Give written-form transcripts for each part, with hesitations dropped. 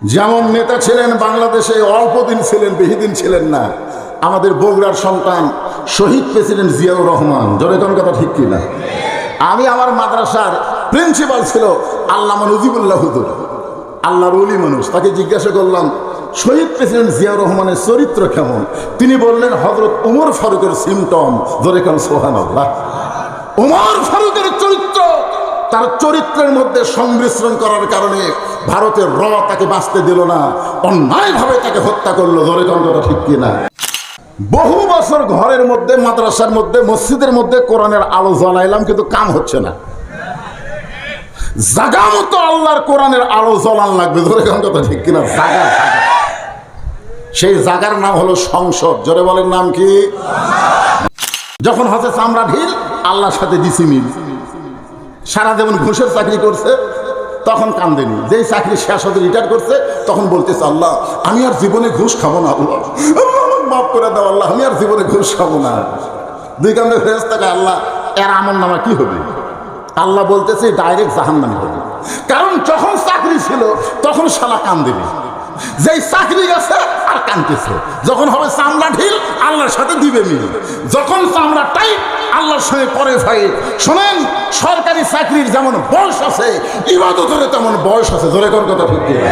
যেমন নেতা ছিলেন বাংলাদেশে, অল্প দিন ছিলেন, বেশি দিন ছিলেন না। আমাদের বগুড়ার সন্তান শহীদ প্রেসিডেন্ট জিয়াউর রহমান, জোরে কোন কথা ঠিক কিনা? আমি আমার মাদ্রাসার প্রিন্সিপাল ছিল আল্লামা নজিবুল্লাহ হুজুর, আল্লাহর ওলি মানুষ। তাকে জিজ্ঞাসা করলাম শহীদ প্রেসিডেন্ট জিয়াউর রহমানের চরিত্র কেমন? তিনি বললেন হযরত ওমর ফারুকের সিমটম, জোরে কোন সুবহানাল্লাহ। ওমর ফারুকের চরিত্র, তার চরিত্রের মধ্যে সংমিশ্রণ করার কারণে ভারতের তাকে বাঁচতে দিল না, অন্যায়ভাবে তাকে হত্যা করলো, জোরে কোন কথা ঠিক কিনা? বহু বছর ঘরের মধ্যে, মাদ্রাসার মধ্যে, মসজিদের মধ্যে কোরআনের আলো জ্বালাইলাম, কিন্তু কাম হচ্ছে না। জাগা মতো আল্লাহর কোরআনের আলো জ্বলান লাগবে, জোরে কোন কথা ঠিক কিনা? জাগা, সেই জাগার নাম হলো সংসদ। জোরে বলেন নাম কি? যখন হচ্ছে চামড়া ঢিল, আল্লাহর সাথে দিছি মিল। সারা জীবন ঘুষের চাকরি করছে, তখন কান্দেনি। যেই চাকরি শেষ হতে রিটায়ার করছে, তখন বলতেছে আল্লাহ আমি আর জীবনে ঘুষ খাবো না, আল্লাহ মাফ করে দাও আল্লাহ, আমি আর জীবনে ঘুষ খাবো না। দুই কান্দে ফেরেশতাকে আল্লাহ এর আমল নামা কি হবে? আল্লাহ বলতেছে ডাইরেক্ট জাহান্নামে হবে। কারণ যখন চাকরি ছিল তখন শালা কান্দেনি, যেই চাকরি গেছে আর কানতেছে। যখন হবে চামড়া ঢিল, আল্লাহর সাথে দিবে মিল। যখন চামড়া টাইট, আল্লাহর সঙ্গে পরে ভাই। শোনেন, সরকারি চাকরির যেমন বয়স আছে, ইবাদতের তেমন বয়স আছে, জোরে কোন কথা ঠিক কিনা?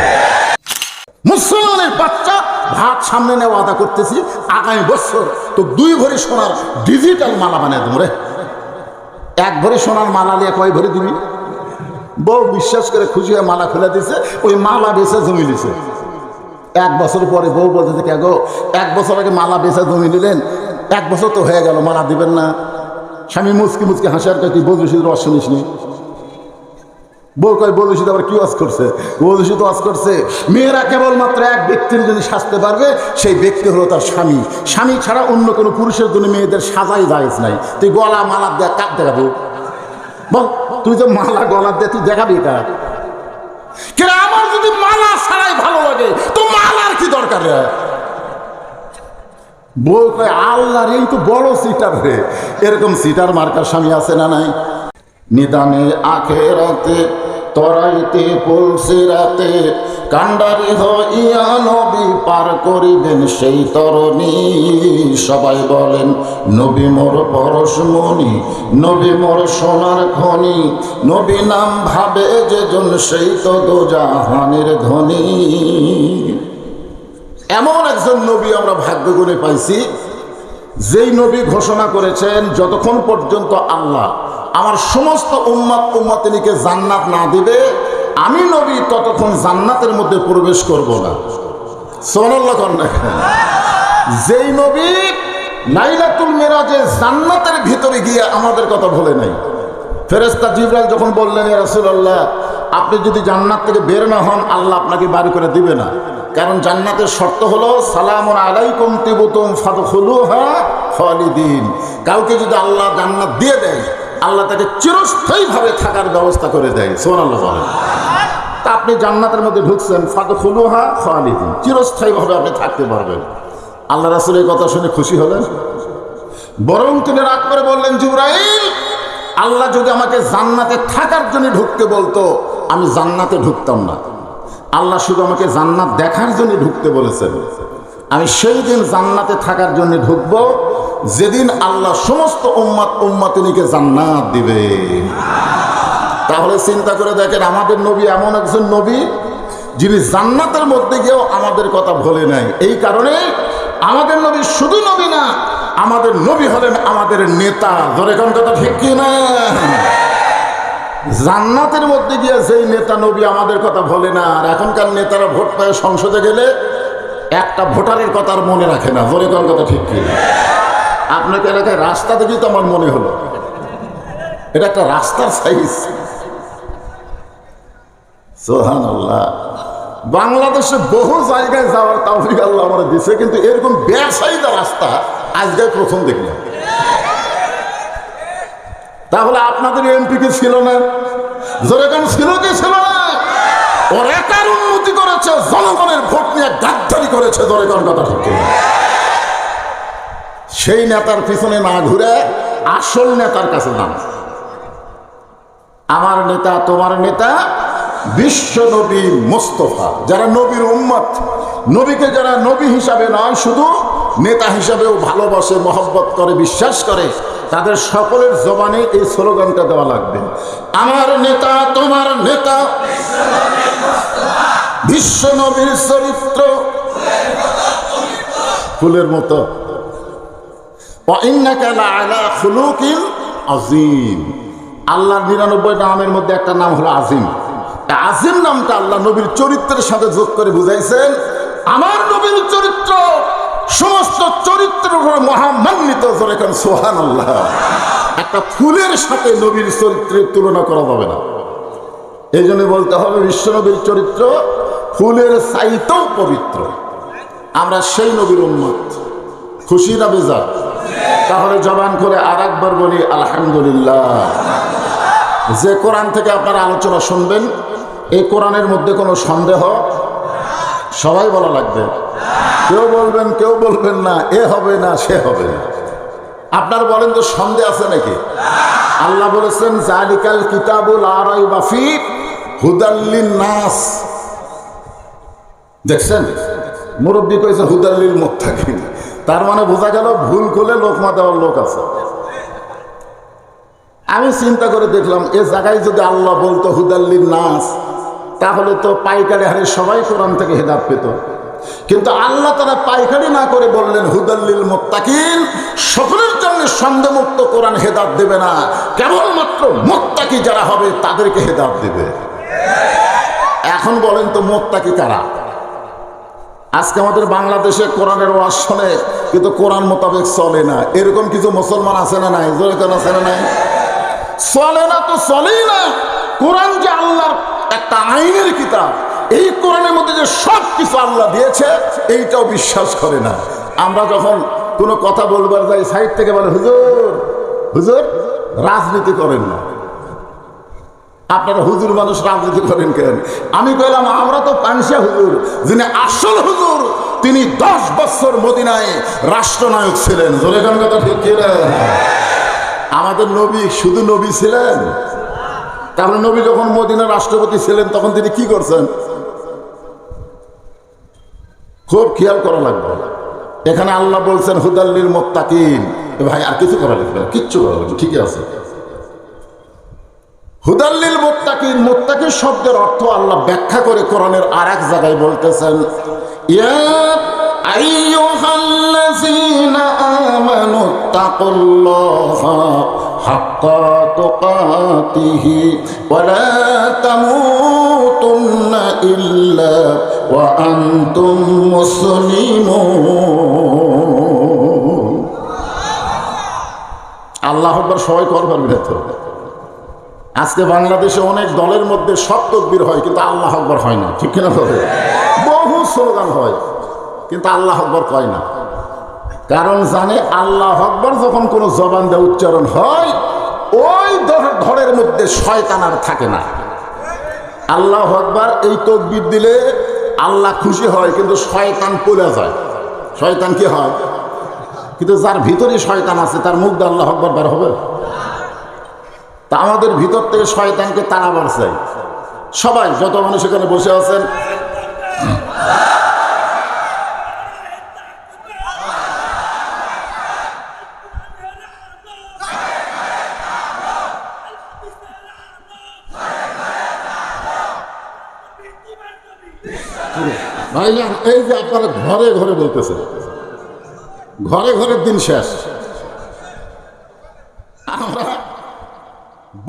মুসলমানের বাচ্চা ভাত সামনে নেওয়া আদা করতেছি, আগামী বছর তো 2 ভরি সোনার ডিজিটাল মালা বানিয়ে দেবো রে। 1 ভরি সোনার মালা নিয়ে কয় ভরি দিবি? বউ বিশ্বাস করে খুশি হয়ে মালা খুলে দিছে, ওই মালা বেচে জমি দিছে। 1 বছর পরে বউ বলতেছে কে গো, 1 বছর আগে মালা বেচা জমি দিলেন, 1 বছর তো হয়ে গেল, মালা দিবেন না? স্বামী মুচকি মুচকি হাসি, আর তুই বৌদুষিত ওয়াজ শুনিস নি? বউ কয় বৌদুষিত আবার কি ওয়াজ করছে? বৌদুষিত ওয়াজ করছে মেয়েরা কেবলমাত্র এক ব্যক্তির জন্য সাজতে পারবে, সেই ব্যক্তি হলো তার স্বামী। স্বামী ছাড়া অন্য কোনো পুরুষের জন্য মেয়েদের সাজাই জায়েজ নাই। তুই গলা মালা দেখ, কাক দেখাবো? বল, তুই যে মালা গলা দে, তুই দেখাবি কার? কেন আমার যদি মালা ছাড়াই ভালো লাগে, তো মালার কি দরকার রে? বউ কয় আল্লাহর এই তো বড় সিটার রে। এরকম সিটার মার্কার স্বামী আছে না নাই? নিদানে আখেরাতে তরাইতে পলসে রাতে, কান্ডারি হইয়া নবী পার করিবেন সেই তরণী। সবাই বলেন নবী মোর পরশমণি, নবী মোর সোনার খনি, নবী নাম ভাবে যেজন সেই তো দোজাহানের ধনী। এমন একজন নবী আমরা ভাগ্য গুণে পাইছি, যেই নবী ঘোষণা করেছেন যতক্ষণ পর্যন্ত আল্লাহ আমার সমস্ত উম্মত উম্মতিনীকে জান্নাত না দিবে, আমি নবী ততক্ষণ জান্নাতের মধ্যে প্রবেশ করব না। সুবহানাল্লাহ কন্যা। যেই নবী লাইলাতুল মিরাজে জান্নাতের ভিতরে গিয়ে আমাদের কথা বলে নাই। ফেরেশতা জিবরাইল যখন বললেন ইয়া রাসূলুল্লাহ, আপনি যদি জান্নাত থেকে বের না হন, আল্লাহ আপনাকে বাড়ি করে দিবে না। কারণ জান্নাতের শর্ত হলো সালামুন আলাইকুম তিবতুম ফাদখুলুহা খালিদিন। কাউকে যদি আল্লাহ জান্নাত দিয়ে দেয়, আল্লাহ তাকে চিরস্থায়ীভাবে থাকার ব্যবস্থা করে দেয়। সুবহানাল্লাহ বলেন। তা আপনি জান্নাতের মধ্যে ঢুকছেন, ফাদখুলুহা খালিদিন, চিরস্থায়ীভাবে আপনি থাকতে পারবেন। আল্লাহ রাসূলের কথা শুনে খুশি হলেন, বরং তিনি রাগ করে বললেন জিবরাইল, আল্লাহ যদি আমাকে জান্নাতে থাকার জন্য ঢুকতে বলতো, আমি জান্নাতে ঢুকতাম না। আল্লাহ শুধু আমাকে জান্নাত দেখার জন্য ঢুকতে বলেছেন। আমি সেই দিন জান্নাতে থাকার জন্য ঢুকব, যেদিন আল্লাহ সমস্ত উম্মত উম্মতিনীকে জান্নাত দিবে। তাহলে চিন্তা করে দেখেন, আমাদের নবী এমন একজন নবী যিনি জান্নাতের মধ্যে গিয়েও আমাদের কথা ভোলে নাই। এই কারণে আমাদের নবী শুধু নবী না, আমাদের নবী হলেন আমাদের নেতা। ধরে কোন কথা ঠিক কি না? জান্নাতের মধ্যে গিয়ে যেই নেতা নবী আমাদের কথা বলে না, আর এখনকার নেতারা ভোট পায় সংসদে গেলে একটা ভোটারের কথা আর মনে রাখে না। জোরে কোন কথা ঠিক কি? আপনাকে এলাকায় রাস্তা দেখি তো আমার মনে হলো এটা একটা রাস্তার সাইজ। সুবহানাল্লাহ। বাংলাদেশে বহু জায়গায় যাওয়ার তৌফিক আল্লাহ আমার দিছে, কিন্তু এরকম বেসাইদা রাস্তা আজকে প্রথম দেখলাম। তাহলে আপনাদের এমপি কি ছিল না? জোরে কোন ছিল কি ছিল না? ওর একার উন্নতি করেছে, জনগণের ভোট নিয়ে গাদ্দারি করেছে। জোরে কোন কথা ঠিক কি? সেই নেতার পিছনে না ঘুরে আসল নেতার কাছে যান। আমার নেতা, তোমার নেতা বিশ্ব নবী মুস্তাফা, যারা নবীর উম্মত, নবীকে যারা নবী হিসাবে নয় শুধু নেতা হিসাবেও ভালোবাসে, মহব্বত করে, বিশ্বাস করে, তাদের সকলের জবানে এই স্লোগানটা দেওয়া লাগবে, আমার নেতা তোমার নেতা বিশ্ব নবীর চরিত্র ফুলের মতো। আজিম, আল্লাহর 99 নামের মধ্যে একটা নাম হলো আজিম। আজিম নামটা আল্লাহ নবীর চরিত্রের সাথে যোগ করে বুঝাইছেন, আমার নবীর চরিত্র সমস্ত চরিত্রের উপরে মহামান্বিত। সুবহানাল্লাহ। একটা ফুলের সাথে নবীর চরিত্রের তুলনা করা যাবে না। এই জন্য বলতে হবে বিশ্ব নবীর চরিত্র ফুলের চাইতেও পবিত্র। আমরা সেই নবীর উম্মত। খুশি না বেজার? তাহলে জবান করে আর একবার বলি আলহামদুলিল্লাহ। যে কোরআন থেকে আপনারা আলোচনা শুনবেন, এই কোরআনের মধ্যে কোনো সন্দেহ? সবাই বলা লাগবে। কেউ বলবেন কেউ বলবেন না, এ হবে না সে হবে না। আপনার বলেন তো সন্দেহ আছে নাকি? আল্লাহ বলেছেন জালিকাল কিতাবুল লা রাইবা ফীহি হুদাল লিন-নাস। দেখছেন, মুরব্বী কইছে হুদাল লিল মুত্তাকিন, তার মানে বোঝা গেল ভুল করলে লোকমা দেওয়ার লোক আছে। আমি চিন্তা করে দেখলাম, এ জায়গায় যদি আল্লাহ বলতো হুদাল লিন-নাস, তাহলে তো পাইকারি হারে সবাই কোরআন থেকে হেদায়েত পেত। কিন্তু আল্লাহ তারা পাইকারি না করে বললেন হুদাল লিল মুত্তাকিন, সকলের জন্য সন্দেহমুক্ত কোরআন হেদায়েত দেবে না, কেবলমাত্র মুত্তাকি যারা হবে তাদেরকে হেদায়েত দেবে। এখন বলেন তো মুত্তাকি কারা? আজকে আমাদের বাংলাদেশে কোরআনের ওয়াজ শোনে কিন্তু কোরআন মোতাবেক চলে না, এরকম কিছু মুসলমান আছে না নাই? জোরে কেন আছে না নাই? চলে না তো চলেই না। কোরআন যে আল্লাহর একটা আইনের কিতাব, এই কোরআনের মধ্যে যে সব কিছু আল্লাহ দিয়েছে এইটাও বিশ্বাস করে না। আমরা যখন কোনো কথা বলবার যাই, সাইড থেকে বলে হুজুর হুজুর রাজনীতি করেন না। আপনারা হুজুর মানুষ রাজনীতি করেন কেন? আমি কইলাম আমরা তো পানসা হুজুর, যিনি আসল হুজুর তিনি 10 বছর মদিনায় রাষ্ট্রনায়ক ছিলেন। জোরে কোন কথা ঠিক কি না? আমাদের নবী শুধু নবী ছিলেন? তাহলে নবী যখন মদিনার রাষ্ট্রপতি ছিলেন তখন তিনি কি করছেন? খুব খেয়াল করা লাগবে। এখানে আল্লাহ বলছেন হুদাল লিল মুত্তাকিন। ভাই আর কিছু করা লাগবে না, কিচ্ছু করা লাগবে, ঠিকই আছে। হুদাল লিল মুত্তাকিন, মুত্তাকি শব্দের অর্থ আল্লাহ ব্যাখ্যা করে কোরআনের আর এক জায়গায় বলতেছেন, ইয়া আইয়ুহাল্লাযীনা আমানু তাকুল্লাহা হাক্কা তুকাতিহি ওয়া লা তামুতুন্না ইল্লা ওয়া আনতুম মুসলিমুন। আল্লাহু আকবার সবাই করবেন তো। আজকে বাংলাদেশে অনেক দলের মধ্যে সব তাকবীর হয় কিন্তু আল্লাহু আকবার হয় না, ঠিক কিনা? বহু স্লোগান হয় কিন্তু আল্লাহু আকবার কয় না। কারণ জানে আল্লাহু আকবার যখন কোনো জবান দিয়ে উচ্চারণ হয় ওই ধরের মধ্যে শয়তান আর থাকে না। আল্লাহু আকবার এই তাকবীর দিলে আল্লাহ খুশি হয় কিন্তু শয়তান পড়ে যায়। শয়তান কি হয়? কিন্তু যার ভিতরে শয়তান আছে তার মুখ দিয়ে আল্লাহু আকবার বের হবে? তা আমাদের ভিতর থেকে শয়তানকে তাড়াবার চাই। সবাই যত মানুষ এখানে বসে আছেন, ভাইজান এই যে আপনারা ঘরে ঘরে বলতেছেন, ঘরে ঘরের দিন শেষ। আমরা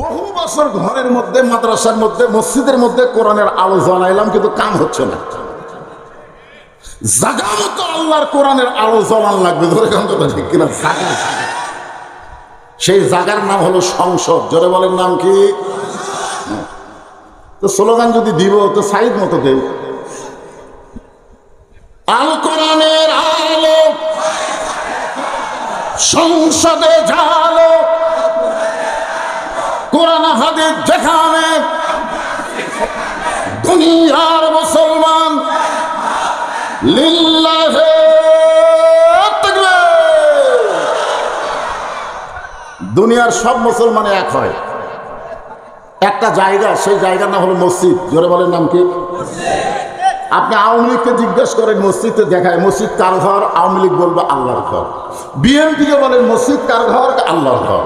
বহু বছর ঘরের মধ্যে, মাদ্রাসার মধ্যে, মসজিদের মধ্যে কোরআনের আলো জ্বালাইলাম কিন্তু কাম হচ্ছে না। জাগা মতো আল্লাহর কোরআনের আলো জ্বালান লাগবে, ধরে কাম কথা ঠিক কিনা? জাগা, সেই জাগার নাম হলো সংসদ। জোরে বলেন নাম কি? তো স্লোগান যদি দিব তো সাইদ মতো দেব। আল কোরআনের আলো সংসদে ঝালো, কোরআন হাদিস যেখানে দুনিয়ার মুসলমান লিল্লাহে তাকবীর। দুনিয়ার সব মুসলমান এক হয়, একটা জায়গা, সেই জায়গার নাম হলো মসজিদ। জোরে বলেন নাম কি? আপনি আওয়ামী লীগকে জিজ্ঞেস করেন মসজিদে দেখায় মসজিদ কার ঘর, আওয়ামী লীগ বলবে আল্লাহর ঘর। বিএনপিকে বলেন মসজিদ কার ঘর, আল্লাহর ঘর।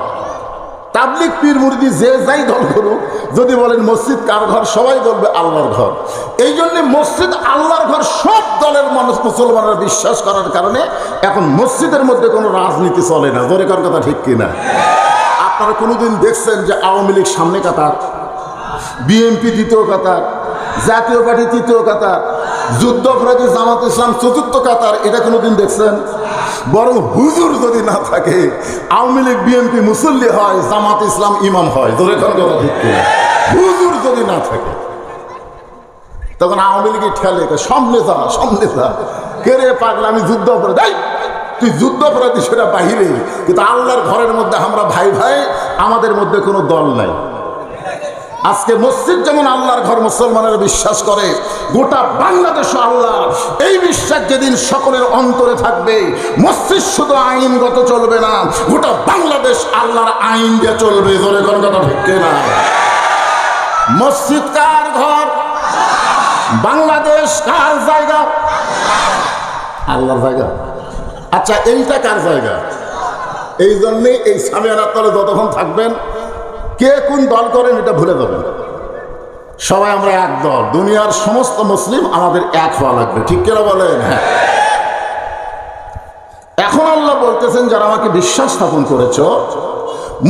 তাবলিগ পীর মুরিদি যে যাই দল করুক, যদি বলেন মসজিদ কার ঘর, সবাই বলবে আল্লাহর ঘর। এই জন্য মসজিদ আল্লাহর ঘর সব দলের মানুষ মুসলমানরা বিশ্বাস করার কারণে এখন মসজিদের মধ্যে কোনো রাজনীতি চলে না। জোরে কার কথা ঠিক কিনা? আপনারা কোনোদিন দেখছেন যে আওয়ামী লীগ সামনে কাতার, বিএনপি দ্বিতীয় কাতার, জাতীয় পার্টি তৃতীয় কাতার, যুদ্ধাপরাধী জামাত ইসলাম চতুর্থ কাতার? এটা কোনোদিন দেখছেন? বরং হুজুর যদি না থাকে, আওয়ামী লীগ বিএনপি মুসল্লি হয়, জামাত ইসলাম ইমাম হয়। ধরে কোন কথা ঠিক কিনা? হুজুর যদি না থাকে তখন আওয়ামী লীগের ঠেলে সামনে যা, সামনে যা। কে রে পাগলা, আমি যুদ্ধ অপরাধী। তুই যুদ্ধ অপরাধী সেটা বাহিরে, কিন্তু আল্লাহর ঘরের মধ্যে আমরা ভাই ভাই, আমাদের মধ্যে কোনো দল নাই। আজকে মসজিদ যেমন আল্লাহর ঘর মুসলমানেরা বিশ্বাস করে, গোটা বাংলাদেশও আল্লাহ। এই বিশ্বাস যেদিন সকলের অন্তরে থাকবে, মসজিদ শুধু আইনগত চলবে না, গোটা বাংলাদেশ আল্লাহর আইন দিয়ে চলবে। ধরে কোন কথা ঠিক না? মসজিদ কার ঘর? বাংলাদেশ কার জায়গা? আল্লাহর জায়গা। আচ্ছা, এইটা কার জায়গা? এই জন্যই এই সামিয়ানার তলে যতক্ষণ থাকবেন, কে কোন দল করেন এটা ভুলে যাবেন। সবাই আমরা এক দল, দুনিয়ার সমস্ত মুসলিম আমাদের এক হওয়া লাগবে। ঠিক কিনা বলেন? হ্যাঁ। এখন আল্লাহ বলতেছেন, যারা আমাকে বিশ্বাস স্থাপন করেছো,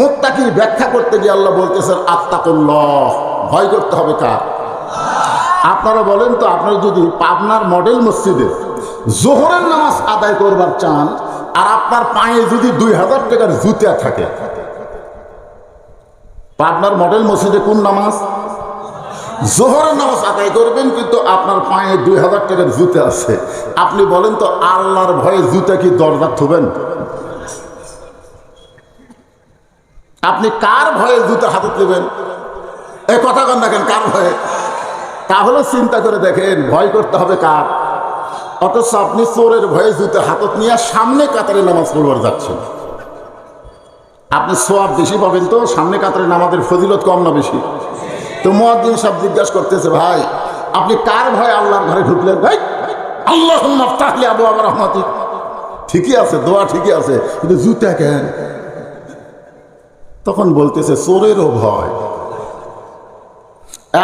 মুত্তাকির ব্যাখ্যা করতে গিয়ে আল্লাহ বলতেছেন আত্তাকুল্লাহ, ভয় করতে হবে কার? আপনারা বলেন তো, আপনারা যদি পাবনার মডেল মসজিদে জোহরের নামাজ আদায় করবার চান, আর আপনার পায়ে যদি 2000 টাকার জুতা থাকে, পাবনার মডেল মসজিদে কোন নামাজ? জোহরের নামাজ আদায় করবেন, কিন্তু আপনার পায়ে 2000 টাকার জুতা আছে। আপনি বলেন তো, আল্লাহর ভয়ে জুতা কি দরজা থুবেন? আপনি কার ভয়ে জুতা হাতে নেবেন? এই কথা কন দেখেন, কার ভয়ে? তাহলে চিন্তা করে দেখেন, ভয় করতে হবে কার? অথচ আপনি চোরের ভয়ে জুতা হাতত নিয়ে সামনে কাতারে নামাজ পড়বার যাচ্ছেন। আপনি সোয়াব বেশি পাবেন তো, সামনে কাতারে নামাজের ফজিলত কম না বেশি? তো মুয়াজ্জিন সাহেব জিজ্ঞাসা করতেছে, ভাই আপনি কার ভয়ে আল্লাহর ঘরে ঢুকলেন? ভাই আল্লাহুম্মা আফতাহলি আবওয়াব রাহমাতিক, ঠিকই আছে, দোয়া ঠিকই আছে, কিন্তু জুতা কেন? তখন বলতেছে চোরেরও ভয়।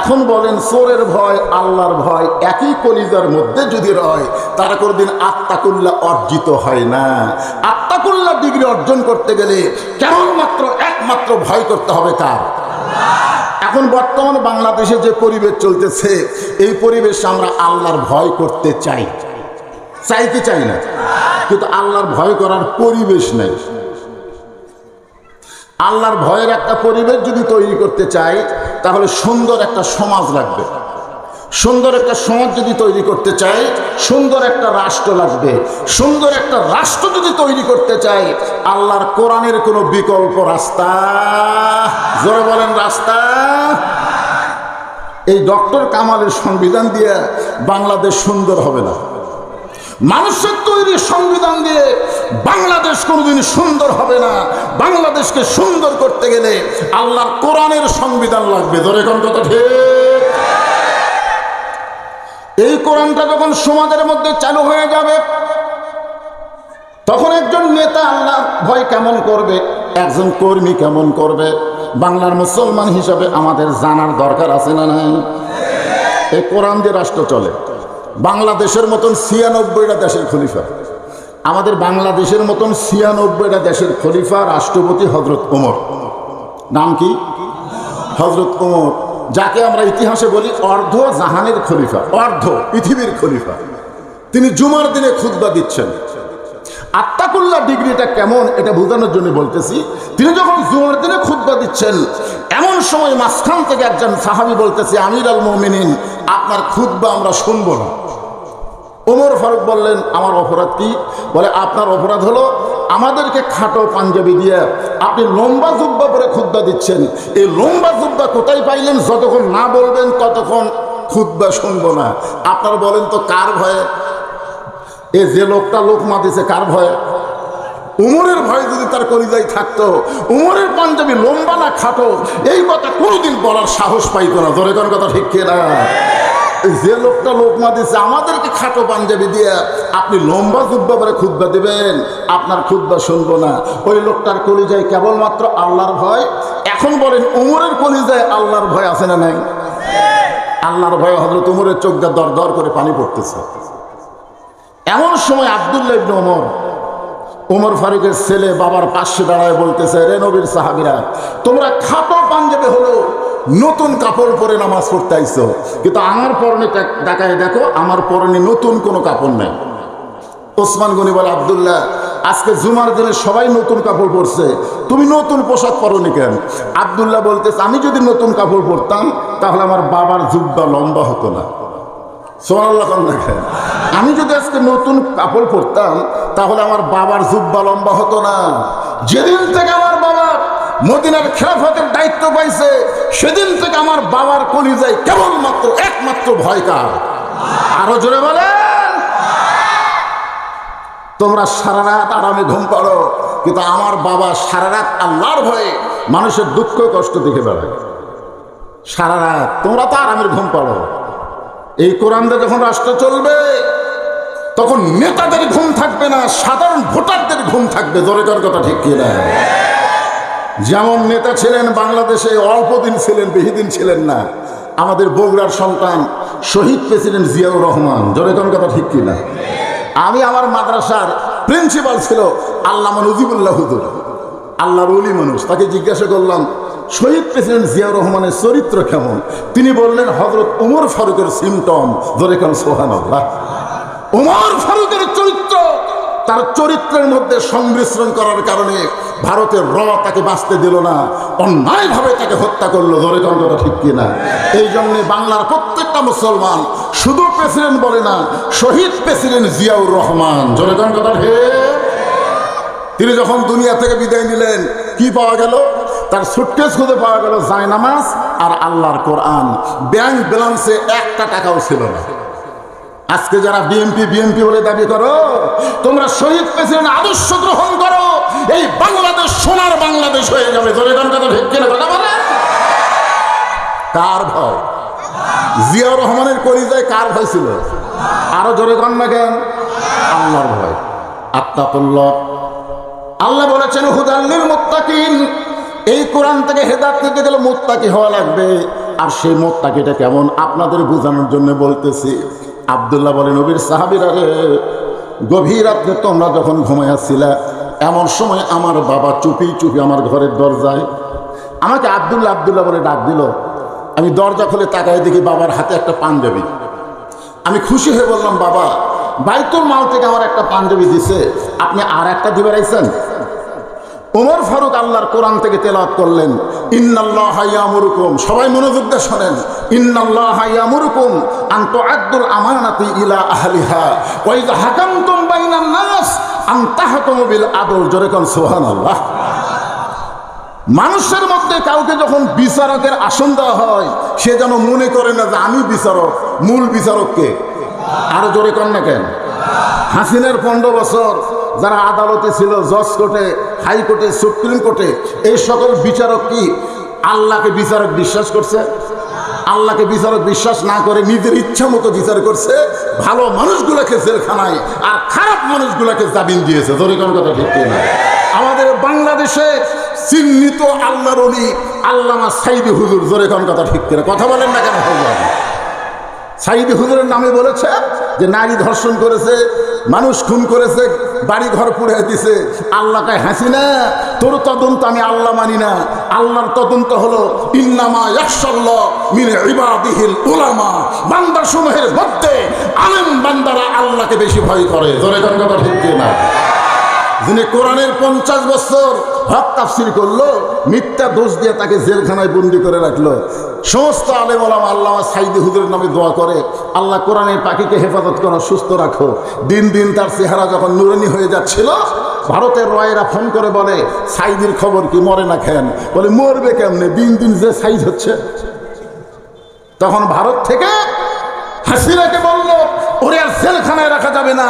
এখন বলেন, চোরের ভয় আল্লাহর ভয় একই কলিজার মধ্যে যদি রয়, তারা কোনদিন আত্তাকুল্লাহ অর্জিত হয় না। আত্তাকুল্লাহ ডিগ্রি অর্জন করতে গেলে কেবলমাত্র একমাত্র ভয় করতে হবে কার? এখন বর্তমান বাংলাদেশে যে পরিবেশ চলতেছে, এই পরিবেশে আমরা আল্লাহর ভয় করতে চাই, চাইতে চাই না, কিন্তু আল্লাহর ভয় করার পরিবেশ নেই। আল্লাহর ভয়ের একটা পরিবেশ যদি তৈরি করতে চাই, তাহলে সুন্দর একটা সমাজ লাগবে। সুন্দর একটা সমাজ যদি তৈরি করতে চাই, সুন্দর একটা রাষ্ট্র লাগবে। সুন্দর একটা রাষ্ট্র যদি তৈরি করতে চাই, আল্লাহর কোরআনের কোনো বিকল্প রাস্তা, জোরে বলেন রাস্তা। এই ডক্টর কামালের সংবিধান দিয়ে বাংলাদেশ সুন্দর হবে না। মানুষের তৈরি সংবিধান দিয়ে বাংলাদেশ কোনোদিন সুন্দর হবে না। বাংলাদেশকে সুন্দর করতে গেলে আল্লাহর কোরআনের সংবিধান লাগবে। ধরে কোন কথা ঠিক? এই কোরআনটা যখন সমাজের মধ্যে চালু হয়ে যাবে, তখন একজন নেতা আল্লাহর ভয় কেমন করবে, একজন কর্মী কেমন করবে, বাংলার মুসলমান হিসাবে আমাদের জানার দরকার আছে না নাই? এই কোরআন দিয়ে রাষ্ট্র চলে। বাংলাদেশের মতন 96টা দেশের খলিফা, আমাদের বাংলাদেশের মতন 96টা দেশের খলিফা রাষ্ট্রপতি হযরত ওমর। নাম কি? হযরত ওমর, যাকে আমরা ইতিহাসে বলি অর্ধ জাহানের খলিফা, অর্ধ পৃথিবীর খলিফা। তিনি জুমার দিনে খুতবা দিচ্ছেন। আত্তাকুল্লাহ ডিগ্রিটা কেমন এটা বোঝানোর জন্য বলতেছি। তিনি যখন জুমার দিনে খুতবা দিচ্ছেন, এমন সময় মাঝখান থেকে একজন সাহাবী বলতেছে, আমির আল মুমিনিন, আপনার খুতবা আমরা শুনবো না। ওমর ফারুক বললেন, আমার অপরাধ কি? বলে, আপনার অপরাধ হলো আমাদেরকে খাটো পাঞ্জাবি দিয়ে আপনি লম্বা জুব্বা পরে খুতবা দিচ্ছেন। এই লম্বা জুব্বা কোথায় পাইলেন? যতক্ষণ না বলবেন ততক্ষণ খুতবা শুনবো না। আপনারা বলেন তো কার ভয়ে? এ যে লোকটা লোকমা দিছে কার ভয়ে? উমরের ভয় যদি তার কলিজায় থাকতো, উমরের পাঞ্জাবি লম্বা না খাটো, এই কথা কোনোদিন বলার সাহস পাইতো না। ধরে কোন কথা ঠিক কিনা? যে লোকটা লোকমা দিচ্ছে আমাদেরকে খাটো পাঞ্জাবি দিয়ে আপনি লম্বা জুব্বা পরে খুতবা দিবেন, আপনার খুতবা শুনবো না। ওই লোকটার কলিজায় কেবলমাত্র আল্লাহর ভয়। এখন বলেন উমরের কলিজায় আল্লাহর ভয় আছে না নাই? আল্লাহর ভয় হযরত উমরের চোখ দিয়ে দর দর করে পানি পড়তেছে। এমন সময় আব্দুল্লাহ ইবনে ওমর, ওমর ফারুকের ছেলে, বাবার পাশে দাঁড়ায় বলতেছে, রে নবীর সাহাবীরা, তোমরা খাটো পাঞ্জাবি হলো নতুন কাপড় পরে নামাজ পড়তে আইছো, কিন্তু আমার পরনে তাকায় দেখো আমার পরনে নতুন কোনো কাপড় নেই। ওসমান গনি বলে, আব্দুল্লাহ আজকে জুমার দিনে সবাই নতুন কাপড় পরছে, তুমি নতুন পোশাক পরনি কেন? আব্দুল্লাহ বলতেছে, আমি যদি নতুন কাপড় পরতাম তাহলে আমার বাবার জুব্বা লম্বা হতো না। সুবহানাল্লাহ দেখেন, আমি যদি আজকে নতুন কাপড় পরতাম তাহলে আমার বাবার জুব্বা লম্বা হতো না। যেদিন থেকে আমার বাবা মদিনার খেলাফতের দায়িত্ব পাইছে সেদিন থেকে আমার বাবার কলিজায় কেবলমাত্র একমাত্র ভয় কার? আরো জোরে বলেন। তোমরা সারা রাত আরামে ঘুম পাড়ো, কিন্তু আমার বাবা সারা রাত আল্লাহর ভয়ে মানুষের দুঃখ কষ্ট দেখে বেড়ায় সারা রাত। তোমরা তো আরামের ঘুম পাড়ো। এই কোরআন দিয়ে যখন রাষ্ট্র চলবে তখন নেতাদের ঘুম থাকবে না, সাধারণ ভোটারদের ঘুম থাকবে। জোরে জোরে কথা ঠিক কিনা? যেমন নেতা ছিলেন বাংলাদেশে, অল্প দিন ছিলেন, বেশি দিন ছিলেন না, আমাদের বগুড়ার সন্তান শহীদ প্রেসিডেন্ট জিয়াউর রহমান। জোরে জোরে কথা ঠিক কিনা? আমি আমার মাদ্রাসার প্রিন্সিপাল ছিল আল্লামা নজিবুল্লাহ হুজুর, আল্লাহর ওলি মানুষ। তাকে জিজ্ঞাসা করলাম শহীদ প্রেসিডেন্ট জিয়াউর রহমানের চরিত্র কেমন? তিনি বললেন হযরত ওমর ফারুকের সিমটম। ধরে কোন সুবহানাল্লাহ। ওমর ফারুকের চরিত্র, তার চরিত্রের মধ্যে সংমিশ্রণ করার কারণে ভারতের র তাকে বাঁচতে দিল না, অন্যায়ভাবে তাকে হত্যা করলো। ধরে কোন কথা ঠিক কিনা? এই জন্যে বাংলার প্রত্যেকটা মুসলমান শুধু প্রেসিডেন্ট বলে না, শহীদ প্রেসিডেন্ট জিয়াউর রহমান। জোরে কোন কথা ঠিক? তিনি যখন দুনিয়া থেকে বিদায় নিলেন কি পাওয়া গেল? তার সুটকেস খুঁজে পাওয়া গেল জায়নামাজ আর আল্লাহর কোরআন। ব্যাংক ব্যালেন্সে একটা টাকাও ছিল না। আজকে যারা বিএনপি বলে দাবি করো, তোমরা শহীদ প্রেসিডেন্ট আদর্শ গ্রহণ করো, এই বাংলাদেশ সোনার বাংলাদেশ হয়ে যাবে। জোরে কোন কথা ঠিক কিনা? কথা বলে। কার ভয়? জিয়াউর রহমানের কলিজায় কার ভয় ছিল? আরো জোরে কোন না কেন? আল্লাহর ভয়। আত্তাকুল্লাহ। আল্লাহ বলেছেন হুদাল লিল মুত্তাকিন। এই কোরআন থেকে হেদায়েত নিতে গেলে মুত্তাকি হওয়া লাগবে। আর সেই মুত্তাকিটা কেমন আপনাদের বোঝানোর জন্য বলতেছি। আব্দুল্লাহ বলে, নবীর সাহাবীরা রে, গভীর রাত্রে তোমরা যখন ঘুমাইয়াছিলা এমন সময় আমার বাবা চুপি চুপি আমার ঘরের দরজায় আমাকে আব্দুল্লাহ বলে ডাক দিল। আমি দরজা খুলে তাকাই দেখি বাবার হাতে একটা পাঞ্জাবি। আমি খুশি হয়ে বললাম, বাবা বাইতুল মাল থেকে আমার একটা পাঞ্জাবি দিছে, আপনি আর একটা দিবে রাইছেন? ওমর ফারুক আল্লাহর কোরআন থেকে তেলাওয়াত করলেন, ইন্নাল্লাহা ইয়ামুরুকুম। সবাই মনোযোগ দিয়ে শোনেন। ইন্নাল্লাহা ইয়ামুরুকুম আন তুআদ্দুল আমানাতি ইলা আহলিহা ওয়া ইযা হাকামতুম বাইনান নাস আন তাহকুমু বিল আদল। জোরে কোন সুবহানাল্লাহ। মানুষের মধ্যে কাউকে যখন বিচারকের আসন দেওয়া হয় সে যেন মনে করে না যে আমি বিচারক, মূল বিচারককে। আরো জোরে কর না কেন? হাসিনার 15 বছর যারা আদালতে ছিল, জজ কোর্টে, হাইকোর্টে, সুপ্রিম কোর্টে, এই সকল বিচারক কি আল্লাহকে বিচারক বিশ্বাস করছে? আল্লাহকে বিচারক বিশ্বাস না করে নিজের ইচ্ছা মতো বিচার করছে। ভালো মানুষগুলোকে জেলখানায় আর খারাপ মানুষগুলোকে জামিন দিয়েছে। জোরে কোন কথা ঠিক কিনা? আমাদের বাংলাদেশে চিহ্নিত আল্লাহর ওলি আল্লামা সাইদি হুজুর। জোরে কোন কথা ঠিক কিনা? কথা বলেন না কেন? সাইদি হুজুরের নামে বলেছে যে নারী ধর্ষণ করেছে, মানুষ খুন করেছে, বাড়ি ঘর পুড়ে দিছে। আল্লাহ কয়, হাসিনা তোর তদন্ত আমি আল্লাহ মানি না। আল্লাহর তদন্ত হলো ইন্নামা ইয়াখশাল্লাহ মিন ইবাদিহিল উলামা। বান্দা সমূহের মধ্যে আলেম বান্দারা আল্লাহকে বেশি ভয় করে। জোরে কোন কথা ঠিক কিনা? যিনি কোরআনের 50 বছর হক তাফসীর করলো, মিথ্যা দোষ দিয়ে তাকে জেলখানায় বন্দি করে রাখলো। সমস্ত আলেম ওলামা আল্লামা সাইদি হুজুরের নামে দোয়া করে, আল্লাহ কোরআনের পাখিকে হেফাজত করো, সুস্থ রাখো। দিন দিন তার চেহারা যখন নুরানি হয়ে যাচ্ছিল, ভারতের রয়েরা ফোন করে বলে, সাইদির খবর কি, মরে না খেন? বলে মরবে কেমনে, দিন দিন যে সাইজ হচ্ছে। তখন ভারত থেকে হাসিনাকে বলল, ওরে আর জেলখানায় রাখা যাবে না।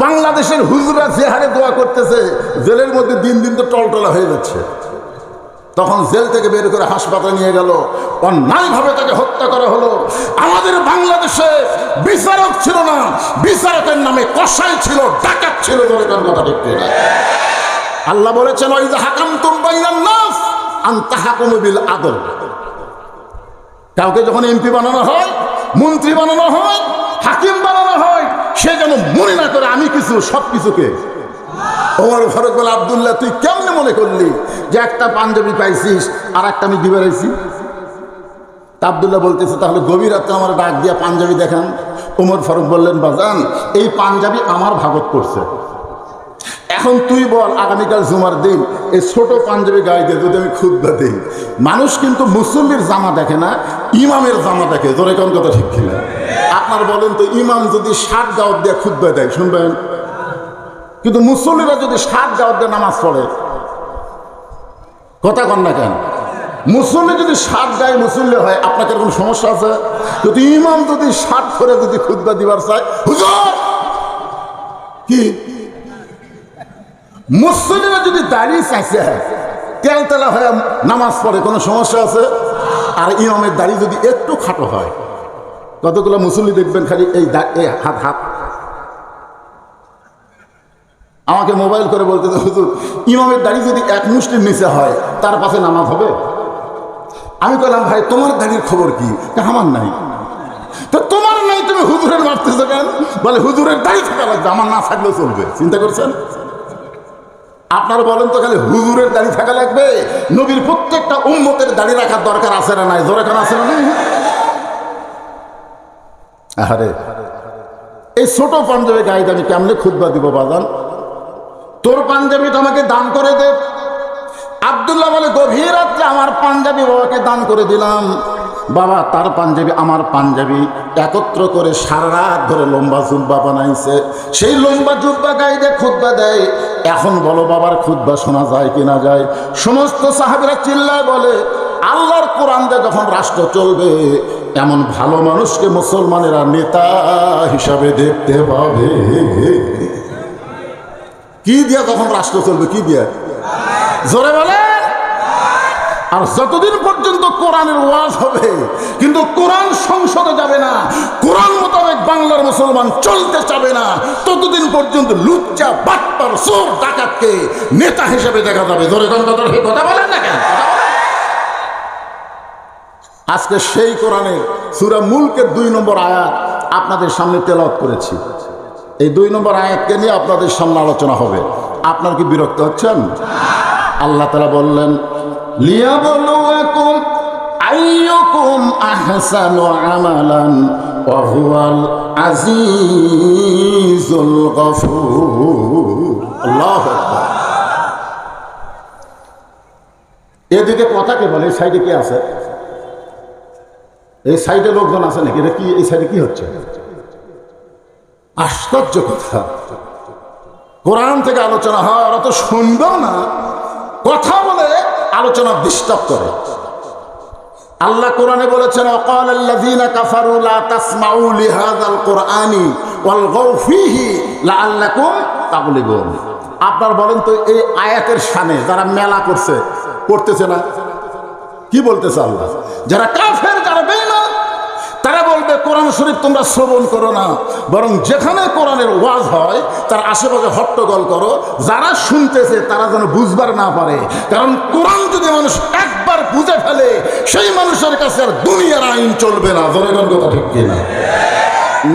বাংলাদেশের হুজুরা যে হারে দোয়া করতেছে, জেলের মধ্যে দিন দিন তো টলটলা হয়ে যাচ্ছে। তখন জেল থেকে বের করে হাসপাতালে নিয়ে গেল, অন্যায়ভাবে তাকে হত্যা করা হলো। আমাদের বাংলাদেশে বিচারক ছিল না, বিচারকের নামে কসাই ছিল, ডাকাত ছিল। বলে কোন কথা ঠিক না? আল্লাহ বলেছেন, ওয়াইযা হাকামতুম বাইনান নাস আন তাহকুমু বিল আদল। কাউকে যখন এমপি বানানো হয়, মন্ত্রী বানানো হয়, হাকিম বানানো হয়, সে যেন মনে না করে আমি কিছু, সব কিছুকে। ওমর ফারুক বলে, আব্দুল্লাহ তুই কেমনে মনে করলি যে একটা পাঞ্জাবি পাইছিস আর একটা আমি দিবে রয়েছি? আব্দুল্লাহ বলতেছে, তাহলে গভীর রাতে আমার ডাক দিয়া পাঞ্জাবি দেখান। ওমর ফারুক বললেন, বাজান এই পাঞ্জাবি আমার ভাগত করছে, এখন তুই বল আগামীকাল জুমার দিন এই ছোট পাঞ্জাবি গায়ে দিয়ে যদি আমি খুতবা দিই, মানুষ কিন্তু মুসল্লির জামা দেখে না, ইমামের জামা দেখে। জোরে কোন কথা ঠিক কিনা? আপনার বলেন তো, ইমাম যদি 60 দাওয়াত দিয়ে খুতবা দেয় শুনবেন, কিন্তু মুসল্লিরা যদি 60 দাওয়াত দিয়ে নামাজ পড়ে, কথা কন না কেন? মুসল্লি যদি 60 গায়ে মুসল্লি হয়, আপনাদের কোনো সমস্যা আছে? কিন্তু ইমাম যদি 60 করে যদি খুতবা দিবার চায়, হুজুর কি মুসল্লিরা যদি দাঁড়িয়ে চাইছে তেলতেলা হয়ে নামাজ পড়ে, কোনো সমস্যা আছে? আর ইমামের দাড়ি যদি একটু খাটো হয়, কতগুলো মুসল্লি দেখবেন খালি এই হাত হাত। আমাকে মোবাইল করে বলতে, হুজুর ইমামের দাড়ি যদি এক মুষ্টির নিচে হয় তার পাশে নামাজ হবে? আমি বললাম, ভাই তোমার দাড়ির খবর কি? আমার নাই। তো তোমার নাই, তুমি হুজুরের মারতেছো কেন? বলে হুজুরের দাড়ি থাকা লাগবে, আমার না থাকলেও চলবে। চিন্তা করছেন? আপনারা বলেন তো, খালি হুজুরের দাড়ি থাকা লাগবে? নবীর প্রত্যেকটা উম্মতের দাড়ি রাখার দরকার আছে না নাই? জোরে কেন আছে না নাই? আরে এই ছোট পাঞ্জাবি গায়ে আমি কেমনে খুতবা দিব বাজান? তোর পাঞ্জাবিটা আমাকে দান করে দে। আব্দুল্লাহ বলে, গভীর রাত্রে আমার পাঞ্জাবি বাবাকে দান করে দিলাম। বাবা তার পাঞ্জাবি আমার পাঞ্জাবি একত্র করে সারা রাত ধরে লম্বা জুব্বা বানাইছে, সেই লম্বা জুব্বা গায়ে দিয়ে খুতবা দেয়। এখন বলো বাবার খুতবা শোনা যায় কি না যায়? সমস্ত সাহাবীরা চিল্লায় বলে, আল্লাহর কোরআন দিয়ে যখন রাষ্ট্র চলবে, এমন ভালো মানুষকে মুসলমানেরা নেতা হিসাবে দেখতে পাবে। কি দিয়া তখন রাষ্ট্র চলবে? কি দিয়া? জোরে বলে। আর যতদিন পর্যন্ত কোরআনের ওয়াজ হবে কিন্তু কোরআন সংসদে যাবে না, কোরআন মোতাবেক বাংলার মুসলমান চলতে চাবে না, ততদিন পর্যন্ত লুচ্চা বাটপার চোর ডাকাতকে নেতা হিসেবে দেখা যাবে। জোরে কথা বলেন না কেন? আজকে সেই কোরআনের সূরা মুলকের 2 নম্বর আয়াত আপনাদের সামনে তেলাওয়াত করেছি। এই 2 নম্বর আয়াতকে নিয়ে আপনাদের সামনে আলোচনা হবে। আপনার কি বিরক্ত হচ্ছেন? আল্লাহ তাআলা বললেন, লিয়াবলুয়াকুম আইয়ুকুম আহসানু আমালান ওয়া হুয়াল আজিজুল গফুর। আল্লাহু আকবার। এদিকে কথা কে বলে? এই সাইডে কি আছে? এই সাইডে লোকজন আছে নাকি? এটা কি? এই সাইডে কি হচ্ছে? আশ্চর্য কথা। কোরআন থেকে আলোচনা হয়, ওরা তো শুনবেও না, কথা বলে আলোচনা ডিস্টার্ব করে। আল্লাহ কোরআনে বলেছেন, ওয়াকালাল্লাযীনা কাফারু লা তাসমাউ লিহাযাল কুরআনি ওয়ালগাউ ফীহি লাআল্লাকুম তাগলিবুন। আপনারা বলেন তো, এই আয়াতের শানে যারা মেলা করছে, করতেছে না? কি বলতেছে আল্লাহ? যারা কাফের, যারা বেঈমান, তারা বলবে কোরআন শরীফ তোমরা শ্রবণ করো না, বরং যেখানে কোরআনের ওয়াজ হয় তার আশেপাশে হট্টগোল করো, যারা শুনতেছে তারা যেন বুঝবার না পারে। কারণ কোরআন যদি মানুষ একবার বুঝে ফেলে, সেই মানুষের কাছে আর দুনিয়ার আইন চলবে না। জনগণ কথা ঠিক কিনা?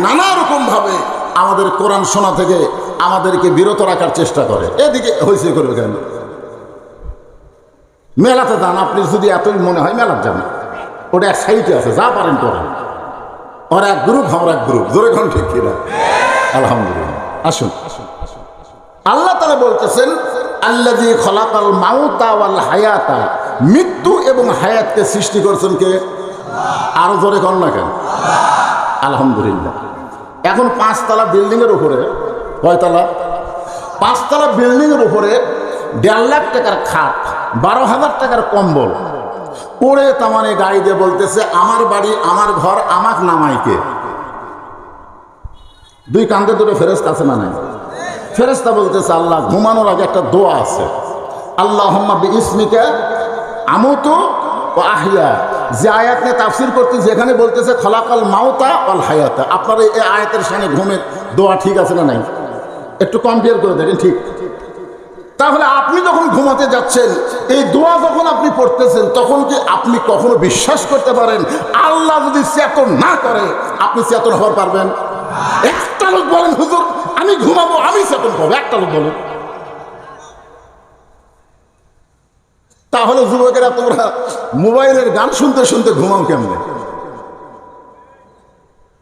নানা রকম ভাবে আমাদের কোরআন শোনা থেকে আমাদেরকে বিরত রাখার চেষ্টা করে। এদিকে হয়েছে করবে কেন? মেলাতে যান, আপনি যদি এতই মনে হয় মেলাতে যান, ওটা এক সাইডে আছে, যা পারেন করেন। ওরা এক গ্রুপ, আমরা এক গ্রুপ। জোরে কোন ঠিক কিনা? আলহামদুলিল্লাহ। আসুন, আল্লাহ তাআলা বলতেছেন, আল্লাযী খলাকাল মাউতা ওয়াল হায়াতা, মৃত্যু এবং হায়াতকে সৃষ্টি করেছেন কে? আরো জোরে কোন না কেন? আলহামদুলিল্লাহ। এখন 5 তলা বিল্ডিং এর উপরে, কয়তলা? 5 তলা বিল্ডিং এর উপরে 1.5 লাখ টাকার খাট, 12,000 টাকার কম্বল পড়ে তামানে গাড়ি দিয়ে বলতেছে, আমার বাড়ি, আমার ঘর, আমাক নামাইকে। দুই কান্দে দুটো ফেরেশতা আছে না নাই? ফেরেশতা বলতেছে আল্লাহ ঘুমানোর আগে একটা দোয়া আছে, আল্লাহুম্মা বিইসমিকা আমুতু ও আহিয়া, যে আয়াত নিয়ে তাফসীর করতে যেখানে বলতেছে খলাকাল মাউতা ওয়াল হায়াতা, আপনার এই আয়াতের সামনে ঘুমের দোয়া ঠিক আছে না নাই? একটু কম্পেয়ার করে দেখেন ঠিক। তাহলে আপনি যখন ঘুমাতে যাচ্ছেন, এই দোয়া যখন আপনি পড়তেছেন, তখন কি আপনি কখনো বিশ্বাস করতে পারেন আল্লাহ যদি চেতন না করে আপনি চেতন হওয়ার পারবেন? একটা লোক বলেন হুজুর আমি ঘুমাবো আমি চেতন পাবো, একটা লোক বলেন। তাহলে যুবকেরা তোমরা মোবাইলের গান শুনতে শুনতে ঘুমাও কেমনে?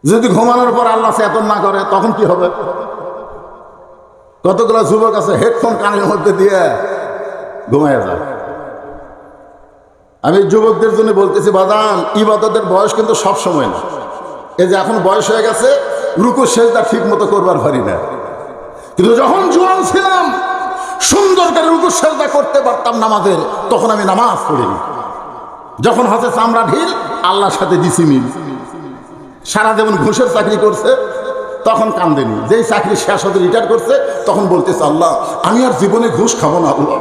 যদি ঘুমানোর পর আল্লাহ চেতন না করে তখন কি হবে? কতগুলো যুবক আছে হেডফোন কানের মধ্যে দিয়ে ঘুমায় যায়। আমি যুবকদের জন্য বলতেছি বাদান, ইবাদতের বয়স কিন্তু সব সময় না। এই যে এখন বয়স হয়ে গেছে, রুকু সেজদা ঠিক মতো করবার পারি না, কিন্তু যখন জোয়ান ছিলাম সুন্দর করে রুকু সেজদা করতে পারতাম নামাজের, তখন আমি নামাজ পড়িনি। যখন হাতে চামড়া ঢিল, আল্লাহর সাথে দিছি মিল। সারা যেমন ঘুষের চাকরি করছে তখন কান্দেনি, যেই চাকরি শেষ হতে রিটায়ার করছে তখন বলতেছে আল্লাহ আমি আর জীবনে ঘুষ খাবো না, আল্লাহ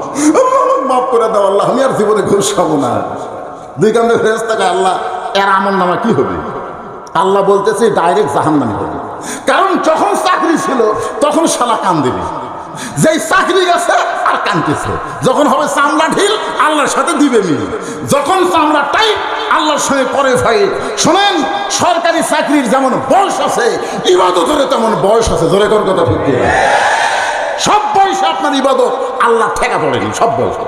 মাফ করে দাও আল্লাহ, আমি আর জীবনে ঘুষ খাবো না। দুই কান্দে ফেরেশতাকে আল্লাহ এর আমল নামা কি হবে? আল্লাহ বলতেছে ডাইরেক্ট জাহান্নামে হবে। কারণ যখন চাকরি ছিল তখন শালা কান্দেনি, যেই চাকরি গেছে আর কাঁদতেছে। যখন হবে চামড়া ঢিল, আল্লাহর সাথে দিবে মিল। যখন চামড়া টাইট, আল্লাহর সঙ্গে করে ভাই। শোনেন, সরকারি চাকরির যেমন বয়স আছে, ইবাদতের তেমন বয়স আছে। জোরে কর কথা ঠিক করে। সব বয়সে আপনার ইবাদত আল্লাহ ঠেকা পড়েনি, সব বয়সে।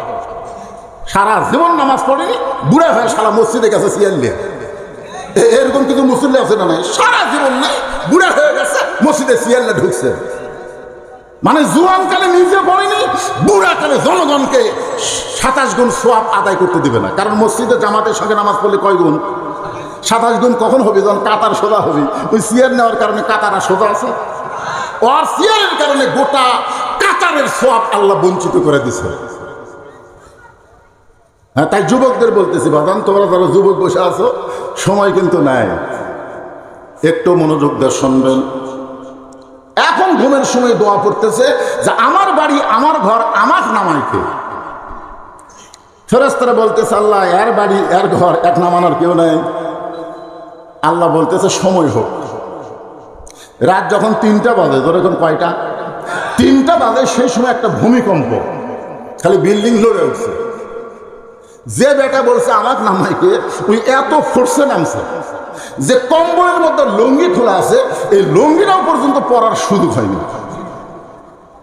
সারা জীবন নামাজ পড়েনি, বুড়া হয়ে সারা মসজিদের কাছে সিয়াল্লে, এরকম কিছু মুসল্লি আছে না নাই? সারা জীবন নেই, বুড়া হয়ে গেছে মসজিদে সিয়াল্লে ঢুকছে। মানে জুয়ানকালে নিজে পড়েনি, বুড়াকালে জনগণকে 27 গুণ সোয়াব আদায় করতে দিবে না। কারণ মসজিদে জামাতের সঙ্গে নামাজ পড়লে কয় গুণ? 27 গুণ। কখন হবে? যখন কাতার সোজা হবে। ওই সিয়ার নেওয়ার কারণে কাতারা সোজা আছে, আর সিয়ারের কারণে গোটা কাতারের সোয়াব আল্লাহ বঞ্চিত করে দিছে। হ্যাঁ, তাই যুবকদের বলতেছি বাদান, তোমরা যারা যুবক বসে আছো, সময় কিন্তু নাই, একটু মনোযোগ দিয়ে শুনবেন। এখন ঘুমের সময় দোয়া পড়তেছে যে আমার বাড়ি আমার ঘর আমার নামাইকে। ফেরেশতারা বলতেছে আল্লাহ এর বাড়ি এর ঘর এক নামানোর কেউ নাই। আল্লাহ বলতেছে সময় হোক। রাত যখন 3টা বাজে, ধর এখন কয়টা? 3টা বাজে, সেই সময় একটা ভূমিকম্প, খালি বিল্ডিং লড়ে উঠছে। যে বেটা বলছে আমার নামাইকে, ওই এত ফোর্সে নামছে যে কম্বলের মধ্যে লুঙ্গি খোলা আছে, এই লুঙ্গিটাও পর্যন্ত পরার সুযোগ হয়নি।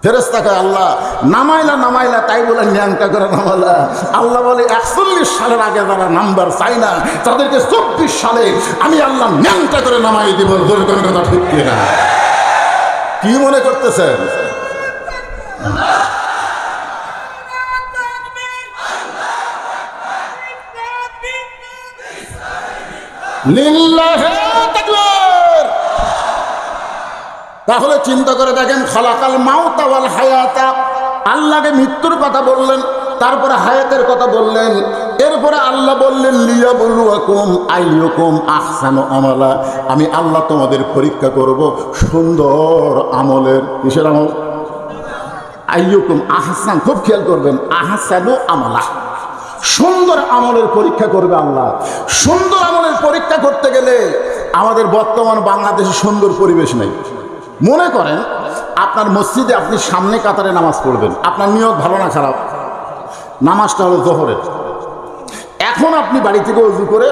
ফেরেশতাকে আল্লাহ নামাইলা নামাইলা, তাই বলে ন্যাংটা করে নামালা। আল্লাহ বলে 41 সালের আগে যারা নাম্বার চাই না, তাদেরকে 24 সালে আমি আল্লাহ ন্যাংটা করে নামাই দিব। জোরে করে কথা ঠিক কিনা? কি মনে করতেছেন? লিল্লাহি তাকবীর। তাহলে চিন্তা করে দেখেন, খালাকাল মাউতা ওয়াল হায়াতা, আল্লাহকে মৃত্যুর কথা বললেন, তারপরে হায়াতের কথা বললেন, এরপরে আল্লাহ বললেন লিয়াবলুয়াকুম আইয়ুকুম আহসানু আমালা, আমি আল্লাহ তোমাদের পরীক্ষা করব সুন্দর আমলের। কিসের আমল? আইয়ুকুম আহসান, খুব খেয়াল করবেন, আহসানু আমালা, সুন্দর আমলের পরীক্ষা করবে আল্লাহ। সুন্দর আমলের পরীক্ষা করতে গেলে আমাদের বর্তমান বাংলাদেশে সুন্দর পরিবেশ নেই। মনে করেন আপনার মসজিদে আপনি সামনে কাতারে নামাজ পড়বেন, আপনার নিয়ত ভালো না খারাপ? নামাজটা হলো জোহরের। এখন আপনি বাড়ি থেকে ওযু করে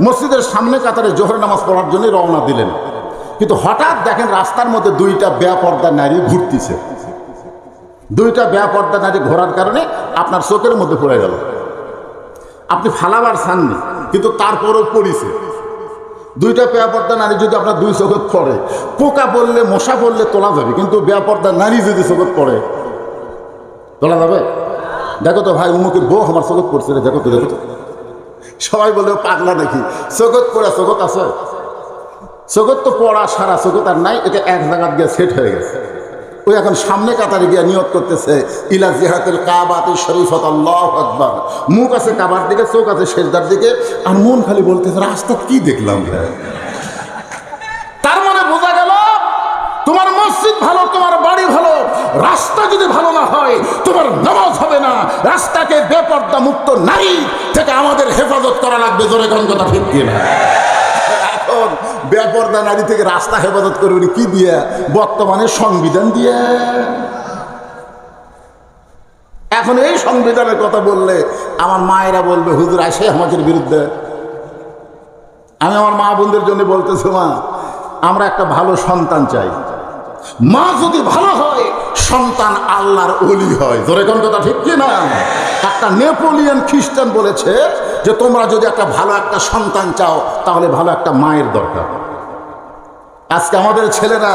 মসজিদের সামনে কাতারে জোহরের নামাজ পড়ার জন্য রওনা দিলেন, কিন্তু হঠাৎ দেখেন রাস্তার মধ্যে 2টা বেপর্দা নারী ঘুরতেছে। 2টা বেপর্দা নারী ঘোরার কারণে আপনার চোখের মধ্যে পড়ে গেল। আপনি ফালাবার চাননি, কিন্তু তারপরেও পড়িছে। 2টা বেপর্দা নারী যদি আপনার 2 চোখে পড়ে, পোকা পড়লে মশা পড়লে তোলা যাবে, কিন্তু বেপর্দা নারী যদি চোখে পড়ে তোলা যাবে? দেখো তো ভাই, উমুকের বউ আমার চোখে পড়ছে রে, দেখো তো দেখো তো। সবাই বলে পাগলা নাকি, চোখত পড়া চোখত আছে? চোখত তো পড়া সারা চোখত আর নাই, এটা এক জায়গায় গিয়ে সেট হয়ে গেছে। ওই এখন সামনে কাতারে গিয়ে নিয়ত করতেছে ইলা জিহাতুল কাবাতি শরীফাত, আল্লাহু আকবার। মুখ আছে কাবার দিকে, চোখ আছে সেজদার দিকে, আর মন খালি বলতেছে রাস্তা কি দেখলাম। তার মানে বোঝা গেল তোমার মসজিদ ভালো, তোমার বাড়ি ভালো, রাস্তা যদি ভালো না হয় তোমার নামাজ হবে না। রাস্তাকে বেপর্দা মুক্ত নারী থেকে আমাদের হেফাজত করা লাগবে। জোরে কোন কথা ঠিক কিনা? এখন বেপর্দা নারী থেকে রাস্তা হেফাজত করবেন কি দিয়ে? বর্তমানে সংবিধান দিয়ে। এখন এই সংবিধানের কথা বললে আমার মায়েরা বলবে হুজুর আসে আমাদের বিরুদ্ধে। আমি আমার মা বোনদের জন্য বলতেছি, মা আমরা একটা ভালো সন্তান চাই। মা যদি ভালো হয় সন্তান আল্লাহর ওলি হয়। জোরে কোন কথা ঠিক কি না? একটা নেপোলিয়ন খ্রিস্টান বলেছে যে তোমরা যদি একটা ভালো একটা সন্তান চাও তাহলে ভালো একটা মায়ের দরকার। আজকে আমাদের ছেলেরা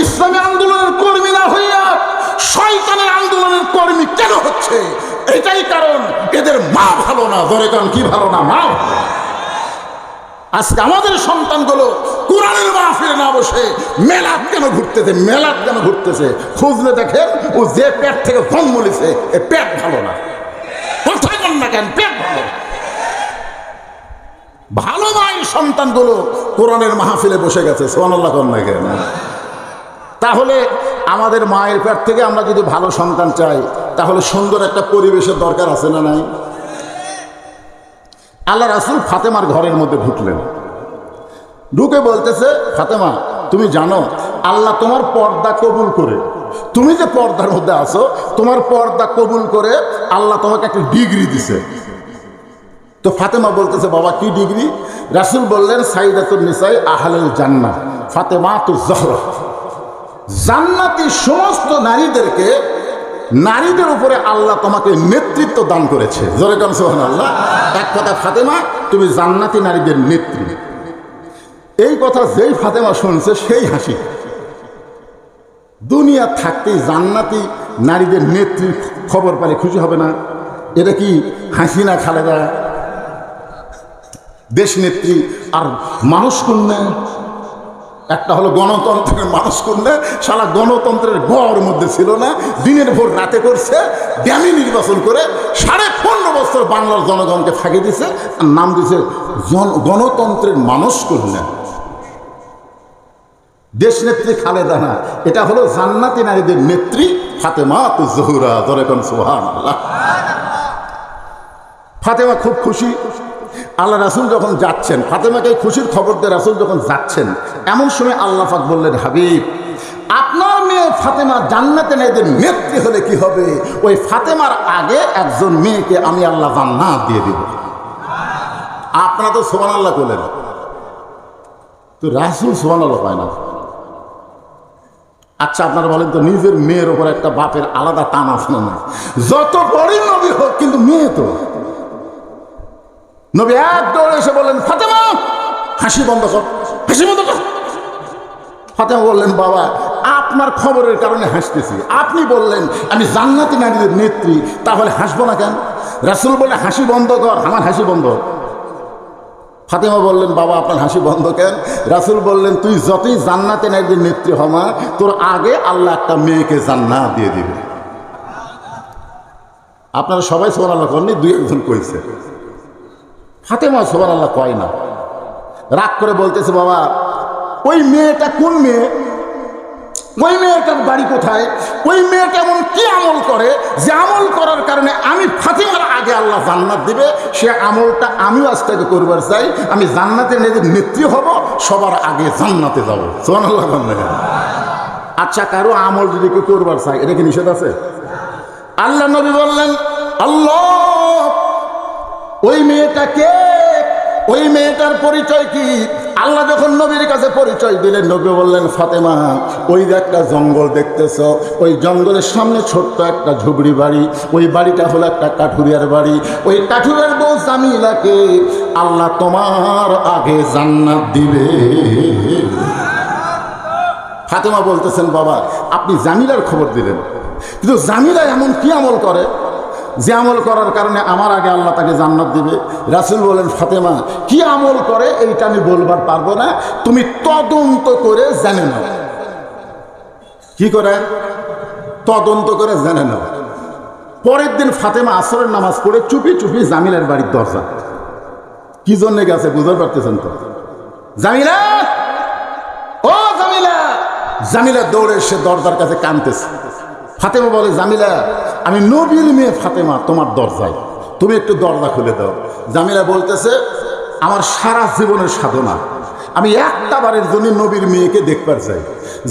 ইসলামী আন্দোলনের কর্মী না হইয়া শয়তানের আন্দোলনের কর্মী কেন হচ্ছে? এটাই কারণ এদের মা ভালো না। জোরে কোন কি ভালো না? মা ভালো। আজকে আমাদের সন্তানগুলো কোরআনের মাহফিলে না বসে মেলাদ কেন ঘুরতেছে? মেলাদ কেন ঘুরতেছে? খুঁজলে দেখেন ও যে পেট থেকে জন্ম নিছে এ পেট ভালো না। কোথায় বল না কেন? পেট ভালো। ভালো মায়ের সন্তানগুলো কোরআনের মাহফিলে বসে গেছে। সুবহানাল্লাহ কোন না কেন? তাহলে আমাদের মায়ের পেট থেকে আমরা যদি ভালো সন্তান চাই তাহলে সুন্দর একটা পরিবেশের দরকার আছে না নাই? আল্লাহ রাসূল ফাতেমার ঘরের মধ্যে ঢুকলেন। ঢুকে বলতেছে, ফাতেমা তুমি জানো আল্লাহ তোমার পর্দা কবুল করে, তুমি যে পর্দার মধ্যে আছো তোমার পর্দা কবুল করে আল্লাহ তোমাকে একটা ডিগ্রি দিছে। তো ফাতেমা বলতেছে, বাবা কি ডিগ্রি? রাসূল বললেন, সাইয়্যিদাতুন নিসাই আহলুল জান্নাহ ফাতেমাতুজ জহরা। জান্নাতি সমস্ত নারীদেরকে, নারীদের উপরে আল্লাহ তোমাকে নেতৃত্ব দান করেছে। জোরে কোন সুবহানাল্লাহ। এক কথা ফাতেমা তুমি জান্নাতি নারীদের নেত্রী। এই কথা যেই ফাতেমা শুনছে সেই হাসি। দুনিয়া থাকতেই জান্নাতি নারীদের নেত্রীর খবর পেলে খুশি হবে না? এটা কি হাসিনা খালেদা দেশ নেত্রী আর মানুষ কন্যা? একটা হলো গণতন্ত্রের মানুষ করলে, সারা গণতন্ত্রের গড় মধ্যে ছিল না, দিনের ভোর রাতে করছে, ড্যামি নির্বাচন করে 15.5 বছর বাংলার জনগণকে ফাঁকি দিছে আর নাম দিছে গণতন্ত্রের মানুষ করলে। দেশ নেত্রী খালেদা না, এটা হলো জান্নাতি নারীদের নেত্রী ফাতেমাতুজ জোহরা। জোরে কোন সুবহানাল্লাহ। ফাতেমা খুব খুশি। আল্লাহ রাসূল যখন যাচ্ছেন, ফাতেমাকে খুশির খবর দিয়ে রাসূল যখন যাচ্ছেন, এমন সময় আল্লাহ পাক বললেন, হাবিব আপনার মেয়ে ফাতেমা জান্নাতে নারীদের নেত্রী হলে কি হবে? ওই ফাতেমার আগে একজন মেয়েকে আমি আল্লাহ জান্নাত দিয়ে দিব। আপনারা তো সুবহানাল্লাহ বলেন, তো রাসূল সুবহানাল্লাহ পায় না। আচ্ছা আপনারা বলেন তো, নিজের মেয়ের ওপর একটা বাপের আলাদা টান আছে না? যত বড়ই নবী হোক কিন্তু মেয়ে তো। নবী এক দৌড়ে এসে বললেন, ফাতেমা হাসি বন্ধ কর, হাসি বন্ধ কর। ফাতেমা বললেন, বাবা আপনার খবরের কারণে হাসতেছি। আপনি বললেন আমি জান্নাতি নারীদের নেত্রী, তাহলে হাসবো না কেন? রাসূল বলে হাসি বন্ধ কর, আমার হাসি বন্ধ। ফাতেমা বললেন, বাবা আপনার হাসি বন্ধ কেন? রাসূল বললেন, তুই যতই জান্নাতি নারীদের নেত্রী হমা, তোর আগে আল্লাহ একটা মেয়েকে জান্নাত দিয়ে দিবে। আপনারা সবাই সুবহানাল্লাহ করেননি, দুই একজন কইছে। ফাতেমা সুবহানাল্লাহ কয় না, রাগ করে বলতেছে, বাবা ওই মেয়েটা কোন মেয়ে? ওই মেয়েটার বাড়ি কোথায়? ওই মেয়েটা এমন কি আমল করে যে আমল করার কারণে আমি ফাতেমার আগে আল্লাহ জান্নাত দিবে? সে আমলটা আমিও আজ থেকে করবার চাই। আমি জান্নাতের নেত্রী হব, সবার আগে জান্নাতে যাবো। সুবহানাল্লাহ। আচ্ছা কারো আমল যদি কেউ করবার চাই, এটা কি নিষেধ আছে? আল্লাহ নবী বললেন, আল্লাহ ওই মেয়েটা কে? ওই মেয়েটার পরিচয় কি? আল্লাহ যখন নবীর কাছে পরিচয় দিলেন, নবী বললেন, ফাতেমা ওই যে একটা জঙ্গল দেখতেছ, ওই জঙ্গলের সামনে ছোট্ট একটা ঝুপড়ি বাড়ি, ওই বাড়িটা হলো একটা কাঠুরিয়ার বাড়ি। ওই কাঠুরিয়ার বউ জামিলাকে আল্লাহ তোমার আগে জান্নাত দিবে। ফাতেমা বলতেছেন, বাবা আপনি জামিলার খবর দিলেন, কিন্তু জামিলা এমন কি আমল করে যে আমল করার কারণে আমার আগে আল্লাহ তাকে জান্নাত দিবে? রাসূল বলেন, ফাতেমা কি আমল করে এইটা আমি বলবার পারবো না, তুমি তদন্ত করে জেনে নাও। কি করে? তদন্ত করে জেনে নাও। পরের দিন ফাতেমা আসরের নামাজ পড়ে চুপি চুপি জামিলার বাড়ির দরজা, কি জন্যে গেছে বুঝতে পারতেছেন তো? জামিলা, ও জামিলা, জামিলা দৌড়ে এসে দরজার কাছে কাঁদতেছে। ফাতেমা বলে, জামিলা, আমি নবীর মেয়ে ফাতেমা, তোমার দরজায়, তুমি একটু দরজা খুলে দাও। জামিলা বলতেছে, আমার সারা জীবনের সাধনা, আমি একটা বারের জন্য নবীর মেয়েকে দেখবার চাই।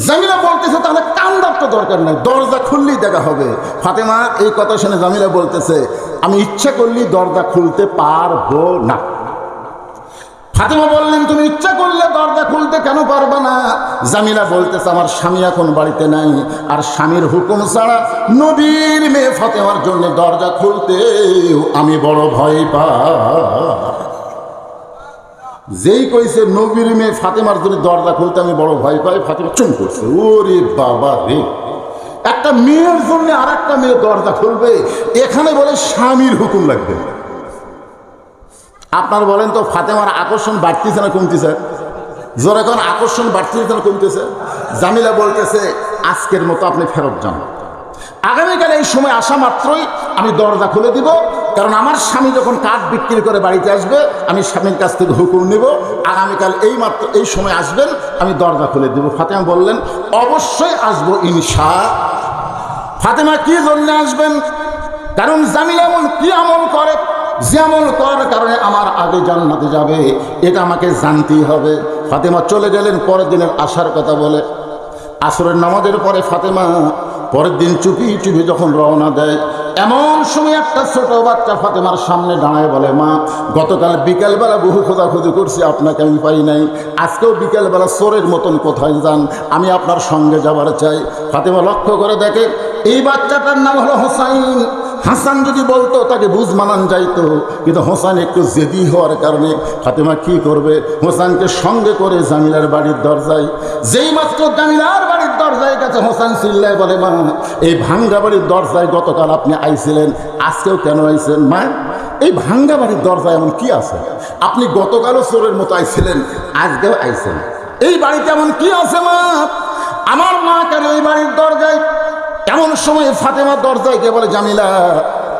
জামিলা বলতেছে, তাহলে কান্দার তো দরকার নাই, দরজা খুললেই দেখা হবে। ফাতেমা এই কথা শুনে জামিলা বলতেছে, আমি ইচ্ছা করলেই দরজা খুলতে পারবো না। ফাতেমা বললেন, তুমি ইচ্ছা করলে দরজা খুলতে কেন পারবে না? জামিলা বলতেছে, আমার স্বামী এখন বাড়িতে নাই, আর স্বামীর হুকুম ছাড়া নবীর মেয়ে ফাতেমার জন্য দরজা খুলতে আমি বড় ভয় পাই। যেই কইছে নবীর মেয়ে ফাতেমার জন্য দরজা খুলতে আমি বড় ভয় পাই, ফাতেমা চুম করছে। ওরে বাবা রে, একটা মেয়ের জন্য আর একটা মেয়ে দরজা খুলবে, এখানে বলে স্বামীর হুকুম লাগবে। আপনার বলেন তো, ফাতেমার আকর্ষণ বাড়তেছে না কমতেছে? জোরে কোন আকর্ষণ বাড়তেছে না কমতেছে? জামিলা বলতেছে, আজকের মতো আপনি ফেরত যান, আগামীকাল এই সময় আসা মাত্রই আমি দরজা খুলে দিব, কারণ আমার স্বামী যখন কাঠ বিক্রি করে বাড়িতে আসবে, আমি স্বামীর কাছ থেকে হুকুম নিব, আগামীকাল এই মাত্র এই সময় আসবেন, আমি দরজা খুলে দিব। ফাতেমা বললেন, অবশ্যই আসবো ইনশাআল্লাহ। ফাতেমা কি জন্য আসবেন? কারণ জামিলা এমন কি আমল করে, যে আমল করার কারণে আমার আগে জান্নাতে যাবে, এটা আমাকে জানতেই হবে। ফাতেমা চলে গেলেন। পরের দিনের আসার কথা বলে আসরের নামাজের পরে ফাতেমা পরের দিন চুপি চুপি যখন রওনা দেয়, এমন সময় একটা ছোট বাচ্চা ফাতেমার সামনে দাঁড়ায় বলে, মা, গতকাল বিকেলবেলা বহু খোঁজাখুঁজি করছি, আপনাকে আমি পাই নাই, আজকেও বিকেলবেলা চোরের মতন কোথায় যান, আমি আপনার সঙ্গে যাবার চাই। ফাতেমা লক্ষ্য করে দেখে এই বাচ্চাটার নাম হলো হোসাইন। হাসান যদি বলতো তাকে বুঝ মানান যাইতো, কিন্তু হোসাইন একটু জেদি হওয়ার কারণে ফাতেমা কি করবে, হোসাইনকে সঙ্গে করে জামিলার বাড়ির দরজায়, যেই মাত্র জামিলার বাড়ির দরজায় কাছে হোসাইন চিল্লায় বলে, মা, এই ভাঙ্গা বাড়ির দরজায় গতকাল আপনি আইছিলেন, আজকেও কেন আইছেন? মা, এই ভাঙ্গা বাড়ির দরজায় এমন কি আছে? আপনি গতকালও চোরের মতো আইছিলেন, আজকেও আইছেন, এই বাড়িতে এমন কি আছে? মা, আমার মা কেন এই বাড়ির দরজায়? এমন সময় ফাতেমা দরজায় গিয়ে বলে, জামিলা,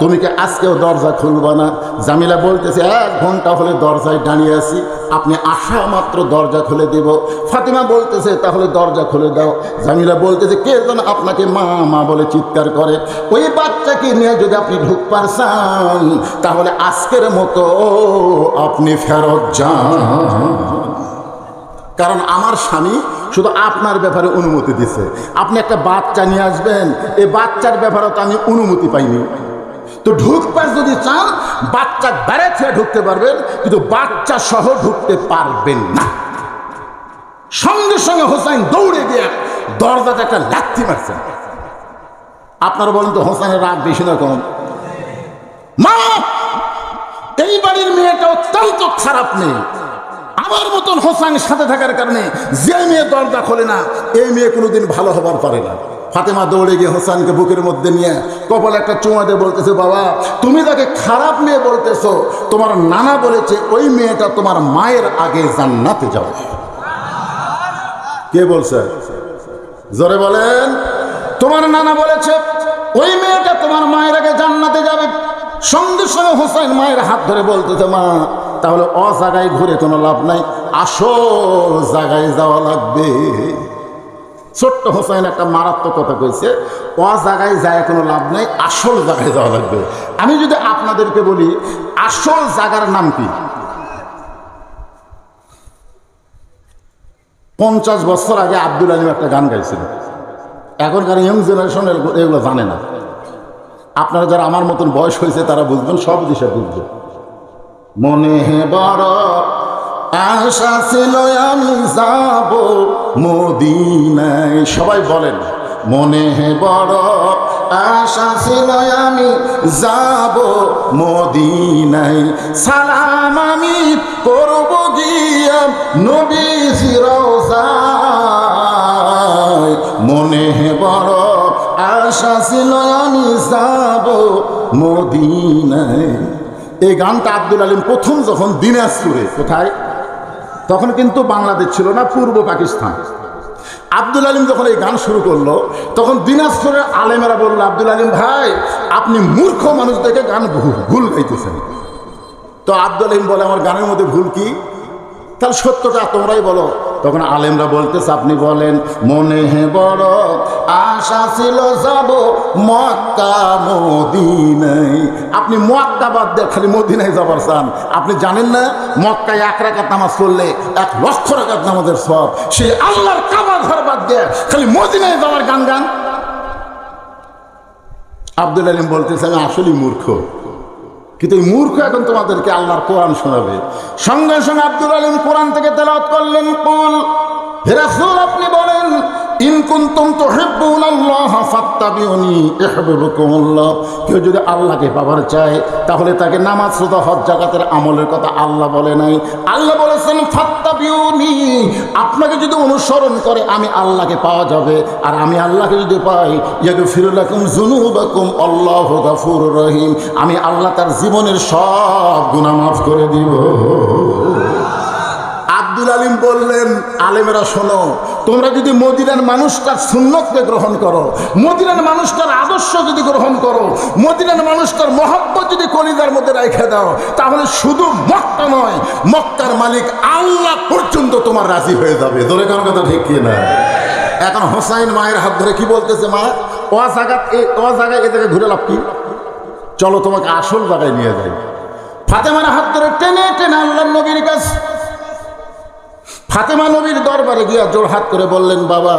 তুমি কি আজকেও দরজা খুলবা না? জামিলা বলতেছে, 1 ঘন্টা হলে দরজায় দাঁড়িয়ে আছি, আপনি আসা মাত্র দরজা খুলে দেব। ফাতেমা বলতেছে, তাহলে দরজা খুলে দাও। জামিলা বলতেছে, কে যেন আপনাকে মা মা বলে চিৎকার করে, ওই বাচ্চাকে নিয়ে যদি আপনি ঢুকবার চান, তাহলে আজকের মতো আপনি ফেরত যান, কারণ আমার স্বামী শুধু আপনার ব্যাপারে অনুমতি দিছে, আপনি একটা বাচ্চা নিয়ে আসবেন, এই বাচ্চার ব্যাপারে তো আমি অনুমতি পাইনি। তো ঢুকবার যদি চান, বাচ্চা বেড়ে ছেড়ে ঢুকতে পারবেন, কিন্তু বাচ্চা সহ ঢুকতে পারবেন না। সঙ্গে সঙ্গে হোসাইন দৌড়ে গিয়ে দরজাতে একটা লাথি মারছেন। আপনারা বলেন তো, হোসাইনের রাগ বেশি না কম? মা, এই বাড়ির মেয়েটা অত্যন্ত খারাপ নেই, আমার মতন হোসাইনের সাথে থাকার কারণে যে মেয়ে দরজা খোলে না, এই মেয়ে কোনোদিন ভালো হবার পারে না। ফাতেমা দৌড়ে গিয়ে হোসাইনকে বুকের মধ্যে নিয়ে কপালে একটা চুমা দিয়ে বলতেছে, বাবা, তুমি তাকে খারাপ মেয়ে বলতেছো, তোমার নানা বলেছে ওই মেয়েটা তোমার মায়ের আগে জান্নাতে যাবে। কে বলছে? জোরে বলেন। তোমার নানা বলেছে ওই মেয়েটা তোমার মায়ের আগে জান্নাতে যাবে। সঙ্গে সঙ্গে হোসাইন মায়ের হাত ধরে বলতেছে, মা, তাহলে জায়গায় ঘুরে কোনো লাভ নাই, আসল জায়গায় যাওয়া লাগবে। ছোট্ট হোসাইন একটা মারাত্মক কথা কইছে, জায়গায় যায় কোনো লাভ নাই, আসল জায়গায় যাওয়া লাগবে। আমি যদি আপনাদেরকে বলি, আসল জায়গার নাম কি? 50 বছর আগে আব্দুল আলিম একটা গান গাইছিল, এখনকার ইয়ং জেনারেশন এগুলো জানে না। আপনারা যারা আমার মতন বয়স হয়েছে তারা বুঝবেন, সব দিশা বুঝবেন। মনে বড় আশা ছিল আমি যাব মদিনায়, সবাই বলেন, মনে বড় আশা ছিল আমি যাব মদিনায়, সালাম আমি করব গিয়া নবীজির রওজায়, মনে বড় আশা ছিল আমি যাব মদিনায়। এই গানটা আব্দুল আলিম প্রথম যখন দিনাজপুরে, কোথায়, তখন কিন্তু বাংলাদেশ ছিল না, পূর্ব পাকিস্তান। আব্দুল আলিম যখন এই গান শুরু করলো, তখন দিনাজপুরের আলেমেরা বললো, আব্দুল আলিম ভাই, আপনি মূর্খ মানুষ দেখে গান ভুল গাইতেছেন। তো আব্দুল আলিম বলে, আমার গানের মধ্যে ভুল কি? তাহলে সত্যটা তোমরাই বলো, তখন আলেমরা বলতেছে আপনি বলেন, মনে বড় আশা ছিল যাব মক্কা মদিনায়। আপনি মক্কা বাদ দিয়ে খালি মদিনায় যাবার চান। আপনি জানেন না মক্কায় 1 রাকাত নামাজ পড়লে 1 লক্ষ রাকাত নামাজের সওয়াব। সেই আল্লাহর কাবা ঘর বাদ দিয়ে খালি মদিনায় যাওয়ার গান। আব্দুল আলিম বলতেছে আমি আসলেই মূর্খ, কিন্তু এই মূর্খ এখন তোমাদেরকে আল্লাহর কোরআন শোনাবে। সঙ্গে সঙ্গে আব্দুল আলিম কোরআন থেকে তেলাওয়াত করলেন, কুল হে রাসূল আপনি বলেন, ইন কুনতুম তুহিব্বুনাল্লাহ ফাত্তাবিউনি ইউহিব্বুকুমুল্লাহ। কেউ যদি আল্লাহকে পাবার চায় তাহলে তাকে নামাজ, রোজা, হজ, যাকাতের আমলের কথা আল্লাহ বলে নাই, আল্লাহ বলেছেন ফাত্তাবিউনি। আপনাকে যদি অনুসরণ করে আমি আল্লাহকে পাওয়া যাবে, আর আমি আল্লাহকে যদি পাই ইয়াগফির লাকুম যুনুবাকুম আল্লাহু গফুরুর রহিম। আমি আল্লাহ তার জীবনের সব গুনাহ মাফ করে দিব। আব্দুল আলিম বললেন, আলেমেরা শোনো, তোমরা যদি মদিনার মানুষটার সুন্নতকে গ্রহণ করো, মদিনার মানুষটার আদর্শ যদি গ্রহণ করো, মদিনার মানুষটার মহব্বত যদি কলিজার মধ্যে রেখে দাও, তাহলে শুধু মক্কা নয়, মক্কার মালিক আল্লাহ পর্যন্ত তোমার রাজি হয়ে যাবে। ধরে কোন কথা ঠিক কি না? এখন হোসাইন মায়ের হাত ধরে কি বলতেছে, মা ও জায়গায় এ জায়গায় ঘুরে লাভ কি, চলো তোমাকে আসল জায়গায় নিয়ে যাই। ফাতেমার হাত ধরে টেনে টেনে আল্লাহর নবীর কাছে, ফাতেমা নবীর দরবারে গিয়া জোড়হাত করে বললেন, বাবা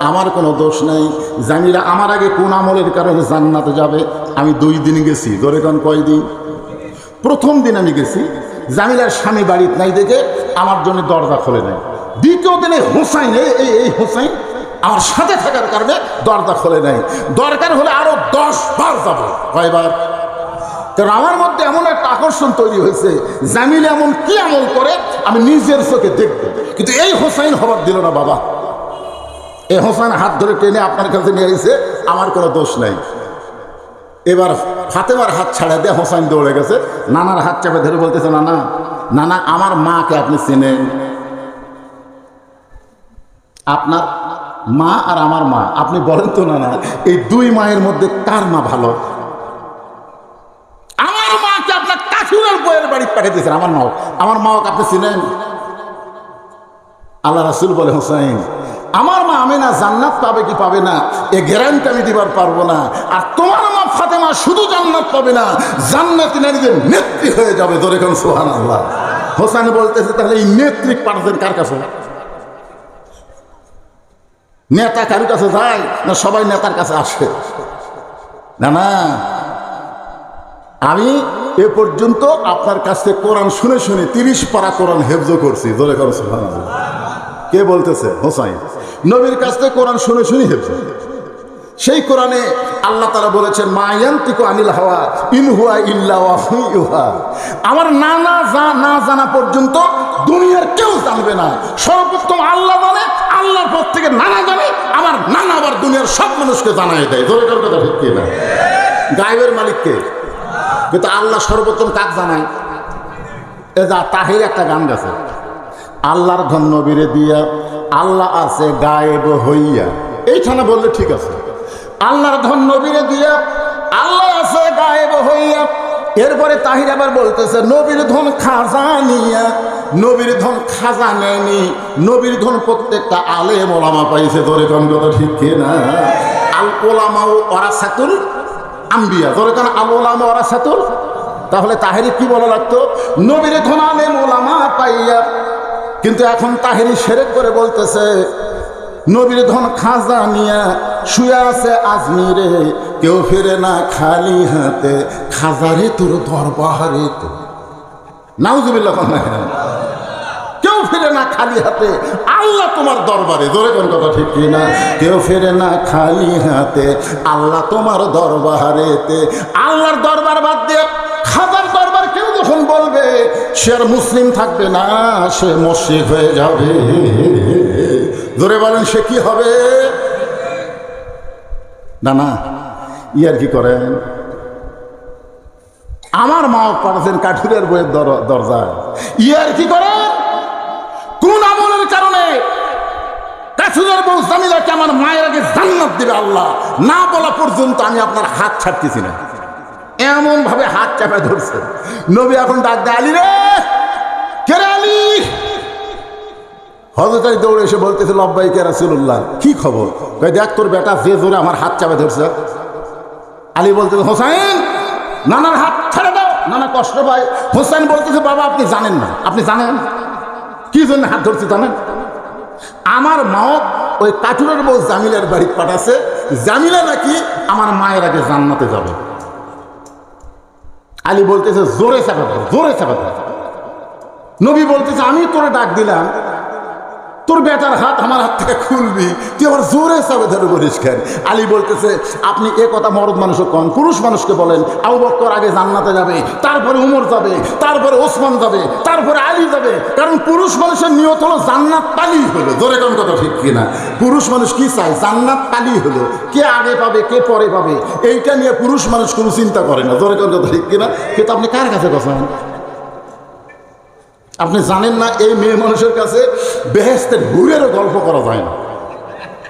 আমার কোনো দোষ নাই, জামিলা আমার আগে কোন আমলের কারণে জান্নাতে যাবে। আমি 2 দিন গেছি। ধরে কোন কয়দিন? প্রথম দিন আমি গেছি, জামিলার স্বামী বাড়িতে নাই দেখে আমার জন্য দরজা খোলে নাই। দ্বিতীয় দিনে হোসাইন, এই হোসাইন আমার সাথে থাকার কারণে দরজা খোলে নাই। দরকার হলে আরো 10 বার যাবো। কয়বার? কারণ আমার মধ্যে এমন একটা আকর্ষণ তৈরি হয়েছে, জামিল এমন কি আমল করে আমি নিজের চোখে দেখবো। কিন্তু এই হোসাইন হবার দিল না বাবা। এই হোসাইন হাত ধরে টেনে আপনার কাছে নিয়ে এসে আমার কোনো দোষ নাই। এবার ফাতেমার হাত ছাড়া দিয়ে হোসাইন দৌড়ে গেছে, নানার হাত চাপে ধরে বলতেছে, নানা নানা আমার মাকে আপনি চেনেন? আপনার মা আর আমার মা, আপনি বলেন তো নানা, এই 2 মায়ের মধ্যে কার মা ভালো? আমার মাকে আপনার কাকুরের বইয়ের বাড়ি পাঠিয়ে দিয়েছেন, আমার মাও আপনি চিনেন? আল্লাহ রাসূল বলে, হোসাইন আমার মা আমিনা জান্নাত পাবে কি পাবে না এ গ্যারান্টি আমি দিবার পারবো না, আর তোমার মা ফাতেমা শুধু জান্নাত পাবে না, জান্নাতি নারীদের নেত্রী হয়ে যাবে। ধরে কোন সুবহানাল্লাহ। হোসাইন বলতেছে, তাহলে এই নেত্রী পাঠাচ্ছেন কার কাছে? নেতা কারুর কাছে যায় না সবাই নেতার কাছে আসে? না না, আমি এ পর্যন্ত আপনার কাছ থেকে কোরআন শুনে শুনে 30 পারা কোরআন হেফজ করছি। ধরে কোন সুবহানাল্লাহ। কে বলতেছে? হোসাইন নবীর কাছ থেকে কোরআন শুনে শুনে হেফজ। সেই কোরআনে আল্লাহ তাআলা বলেছেন, মা ইয়ানতিকু আনিল হাওয়া ইন হুয়া ইল্লা ওয়াহয়ু ইউহা। আমার নানা না জানা পর্যন্ত দুনিয়ার কেউ জানবে না, সর্বপ্রথম আল্লাহ জানে, আল্লাহর পর থেকে নানা জানে, আমার নানা আবার দুনিয়ার সব মানুষকে জানাই দেয়। ধরে কোন কথা ঠিক কি না? গায়েবের মালিককে, কিন্তু আল্লাহ সর্বপ্রথম কাক জানায়? এ যা তাহির একটা গান গেছে, আল্লাহর ধন নবীরে দিয়া আল্লাহ আছে গায়েব হইয়া। এইখানে বললে ঠিক আছে, আল্লাহর ধন নবীরে দিয়া আল্লাহ আছে গায়েব হইয়া। এরপরে তাহির আবার বলতেছে, নবীর ধন খাজা নিয়া, নবীর ধন খাজা নেয়নি, নবীর ধন প্রত্যেকটা আলেম ওলামা পাইছে। ধরে কোন কথা ঠিক কিনা? আল ওলামা ওয়ারাসাতুল আম্বিয়া। ধরে কোন আল ওলামা ওয়ারাসাতুল। তাহলে তাহেরি কি বলা লাগতো? নবীর ধন আলেম ওলামা পাইয়া। কিন্তু এখন তাহেরি শিরক করে বলতেছে, নবীর ধন খাজা নিয়া শুয়ে আছে আজমিরে, কেউ ফিরে না খালি হাতে, খাজারে তোর দরবারে তো। নাউজুবিল্লাহ। কেউ ফিরে না খালি হাতে, আল্লাহ তোমার দরবারে। ধরে কোন কথা ঠিক কিনা? কেউ ফিরে না খালি হাতে, আল্লাহ তোমার দরবারেতে। আল্লাহর দরবার বাদ দিয়ে খাজার দরবার কেউ যখন বলবে, সে আর মুসলিম থাকবে না, সে মুশরিক হয়ে যাবে। ধরে বলেন সে কি হবে? না না, ইয়ার কি করেন? আমার মা পাঠাচ্ছেন কাঠুরের বইয়ের দরজায়, ইয়ার কি করেন? কোন আমলের কারণে কাঠুরের বউ জামিলাকে আমার মায়ের আগে জান্নাত দিবে আল্লাহ না বলা পর্যন্ত আমি আপনার হাত ছাড়তেছি না। এমন ভাবে হাত চাপা ধরছে। নবী এখন ডাক দেয়, আলী রে, কে রে আলী? হযরত আলী দৌড়ে এসে বলতেছে লব্বাইক ইয়া রাসূলুল্লাহ, কি খবর? কই দেখ তোর বেটা যে জোরে আমার হাত চাপে ধরছে। আলী বলতেছে হোসেন, নানার হাত ছেড়ে দাও, নানা কষ্ট পায়। হোসেন বলতেছে বাবা আপনি জানেন না, আপনি জানেন কি জন্য হাত ধরছি জানেন? আমার মাও ওই কাঠুরের বউ জামিলার বাড়ি পাঠাচ্ছে, জামিলা নাকি আমার মায়ের আগে জান্নাতে যাবে। আলী বলতেছে জোরে চাপা ধর, জোরে চাপা ধর। নবী বলতেছে আমি তোরে ডাক দিলাম, তোর বেটার হাত আমার হাত থেকে খুলবি, তুই আবার জোরে চাপে ধরে বলিস কেন? আলী বলতেছে আপনি এ কথা মরদ মানুষকে কন, পুরুষ মানুষকে বলেন। আবু বকর আগে জান্নাতে যাবে, তারপরে উমর যাবে, তারপরে ওসমান যাবে, তারপরে আলী যাবে। কারণ পুরুষ মানুষের নিয়ত হলো জান্নাত পালি হলো। জোরে কোন কথা ঠিক কিনা? পুরুষ মানুষ কি চায়? জান্নাত পালি হলো। কে আগে পাবে কে পরে পাবে এইটা নিয়ে পুরুষ মানুষ কোনো চিন্তা করে না। জোরে কোন কথা ঠিক কিনা? কিন্তু আপনি কার কাছে কথা? আপনি জানেন না এই মেয়ে মানুষের কাছে বেহেশতের হুরেরও গল্প করা যায় না।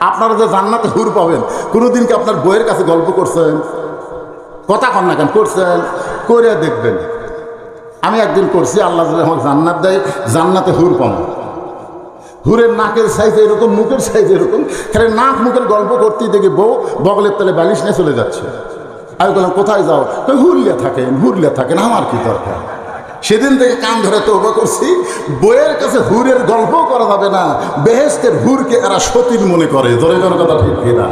আপনারা যে জান্নাতে হুর পাবেন, কোনোদিন কি আপনার বইয়ের কাছে গল্প করছেন? কথা কন না কেন? করছেন? করে দেখবেন। আমি একদিন করছি, আল্লাহ যদি আমাকে জান্নাত দেয়, জান্নাতে হুর পাবো। হুরের নাকের সাইজ এরকম, মুখের সাইজ এরকম, খালি নাক মুখের গল্প করতেই দেখি বউ বগলের তলে বালিশ নিয়ে চলে যাচ্ছে। আমি বললাম কোথায় যাও? হুরলিয়া থাকেন, হুরলিয়া থাকেন, আমার কি দরকার? সেদিন থেকে কান ধরে তওবা করছি, বইয়ের কাছে হুরের গল্প করা যাবে না। বেহেশতের হুরকে এরা সতীর মনে করে। জোরে জোরে কথা ঠিক কিনা?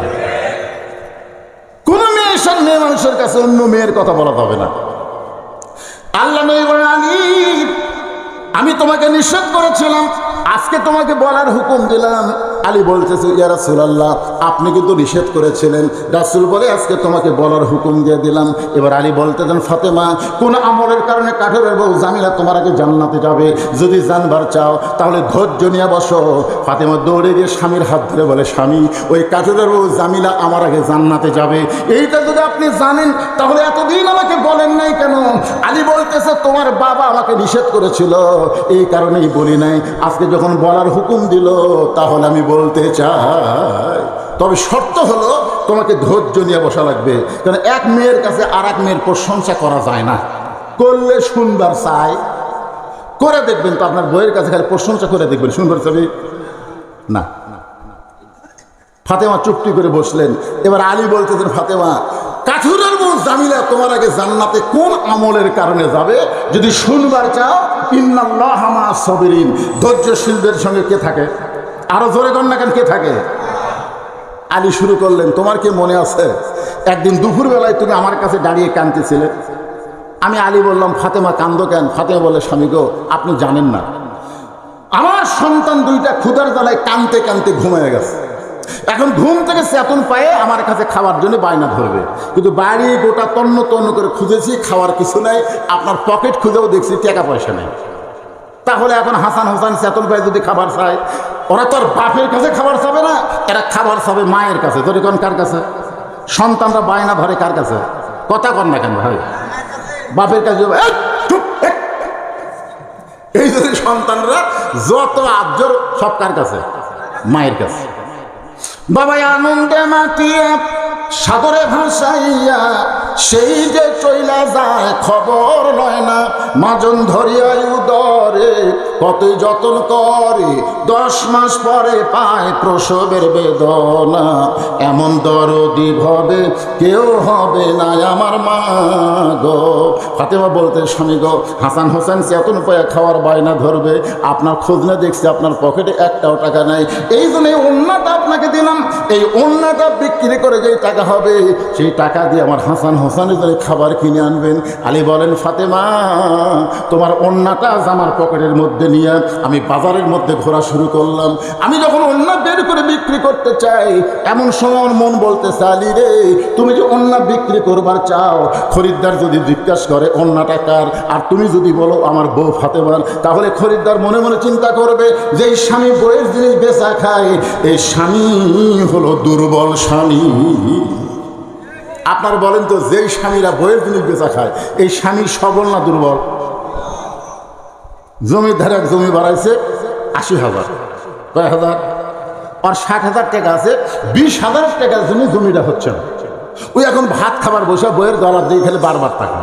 কোন মেয়ে মানুষের কাছে অন্য মেয়ের কথা বলা যাবে না। আল্লাহ নবী বলেন আলী আমি তোমাকে নিষেধ করেছিলাম, আজকে তোমাকে বলার হুকুম দিলাম। আলী বলতেছে ইয়া রাসূলুল্লাহ আপনি কিন্তু নিষেধ করেছিলেন। রাসূল বলে আজকে তোমাকে বলার হুকুম দিয়ে দিলাম। এবার আলী বলতেছেন ফাতেমা কোন আমলের কারণে কাঠের বউ জামিলা তোমার আগে জান্নাতে যাবে? যদি জানবার চাও তাহলে ধৈর্য নিয়ে বসো। ফাতেমা দৌড়ে গিয়ে স্বামীর হাত ধরে বলে স্বামী ওই কাঠের বউ জামিলা আমার আগে জান্নাতে যাবে। এইটা যদি আপনি জানেন তাহলে এতদিন আমাকে বলেন নাই কেন? আলী বলতেছে তোমার বাবা আমাকে নিষেধ করেছিল, এই কারণেই বলি নাই। আজকে যখন বলার হুকুম দিল তাহলে আমি বলতে চাই, তবে শর্ত হলো তোমাকে ধৈর্য নিয়ে বসা লাগবে। কারণ এক মেয়ের কাছে আর এক মেয়ের প্রশংসা করা যায় না। করলে শুনবার চাই, করে দেখবেন তো আপনার বইয়ের কাছে খালি প্রশংসা করে দেখবেন, শুনবার চাবি না। ফাতেমা চুপটি করে বসলেন। এবার আলী বলতেছেন ফাতেমা কাঠুরের বউ জামিলা তোমার আগে জান্নাতে কোন আমলের কারণে যাবে? যদি শুনবার চাও ইন্নাল্লাহা মা'আস সাবিরিন, ধৈর্যশীলদের সঙ্গে কে থাকে? আরো জোরে কর না কেন, কে থাকে? আলী শুরু করলেন তোমার কি মনে আছে একদিন দুপুরবেলায় তুমি আমার কাছে দাঁড়িয়ে কাঁদতেছিলে? আমি আলী বললাম ফাতেমা কান্দো কেন? ফাতেমা বলে স্বামী গো আপনি জানেন না আমার সন্তান দুইটা ক্ষুধার জ্বালায় কাঁদতে কাঁদতে ঘুমিয়ে গেছে। এখন ঘুম থেকে চেতন পায়ে আমার কাছে খাওয়ার জন্য বায়না ধরবে, কিন্তু বাড়ি গোটা তন্ন তন্ন করে খুঁজেছি, খাওয়ার কিছু নাই। আপনার পকেট খুঁজেও দেখছি টাকা পয়সা নেই। তাহলে এখন হাসান হোসেন চেতন পায়ে যদি খাবার চায়, ওরা তো আর বাপের কাছে খাবার চাবে না, এরা খাবার চাবে মায়ের কাছে। তোর এখন কার কাছে? সন্তানরা বায়না ধরে কার কাছে? কথা কর না কেন ভাই? বাপের কাছে। এই যদি সন্তানরা যত আজ্জর সব কার কাছে? মায়ের কাছে। বাবা আনন্দে মাতিয়া সাগরে ভাসাইয়া সেই যে চইলা যায় খবর লয় না। মাজন ধরিয়াই উদরে কতই যতন করে, 10 মাস পরে পায় প্রসবের বেদনা। এমন দরদি ভাবে কেউ হবে না আমার মা গো। ফাতেমা বলতে স্বামী গো হাসান হোসেন চেতন পায়ে খাওয়ার বায়না ধরবে, আপনার খোঁজ না দেখছি আপনার পকেটে একটাও টাকা নাই। এই জন্য এই ওন্নাটা আপনাকে দিলাম, এই ওন্নাটা বিক্রি করে যেই টাকা হবে সেই টাকা দিয়ে আমার হাসান হোসেনের জন্য খাবার কিনে আনবেন। আলী বলেন ফাতেমা তোমার ওন্নাটা আমার পকেটের মধ্যে নিয়ে আমি বাজারের মধ্যে ঘোরা শুরু করলাম। আমি যখন ওন্না বের করে বিক্রি করতে চাই এমন সময় মন বলতে আলী রে তুমি যে ওন্না বিক্রি করবার চাও, খরিদ্দার যদি জিজ্ঞাসা করে ওন্নাটা কার, আর তুমি যদি বলো আমার বউ ফাতেমার, তাহলে খরিদ্দার মনে মনে চিন্তা করবে যে এই স্বামী বইয়ের জিনিস বেচা খায়, এই স্বামী হলো দুর্বল স্বামী। আপনার বলেন তো যেই স্বামীরা বইয়ের জিনিস বেচা খায় এই স্বামী সবল না দুর্বল? জমির ধারে এক জমি বাড়াইছে 80,000, কয় হাজার? আর 60,000 টাকা আছে, 20,000 টাকার জন্য জমিটা হচ্ছে না। ওই এখন ভাত খাবার বসে বইয়ের গলার দিয়ে খেলে বারবার টাকা।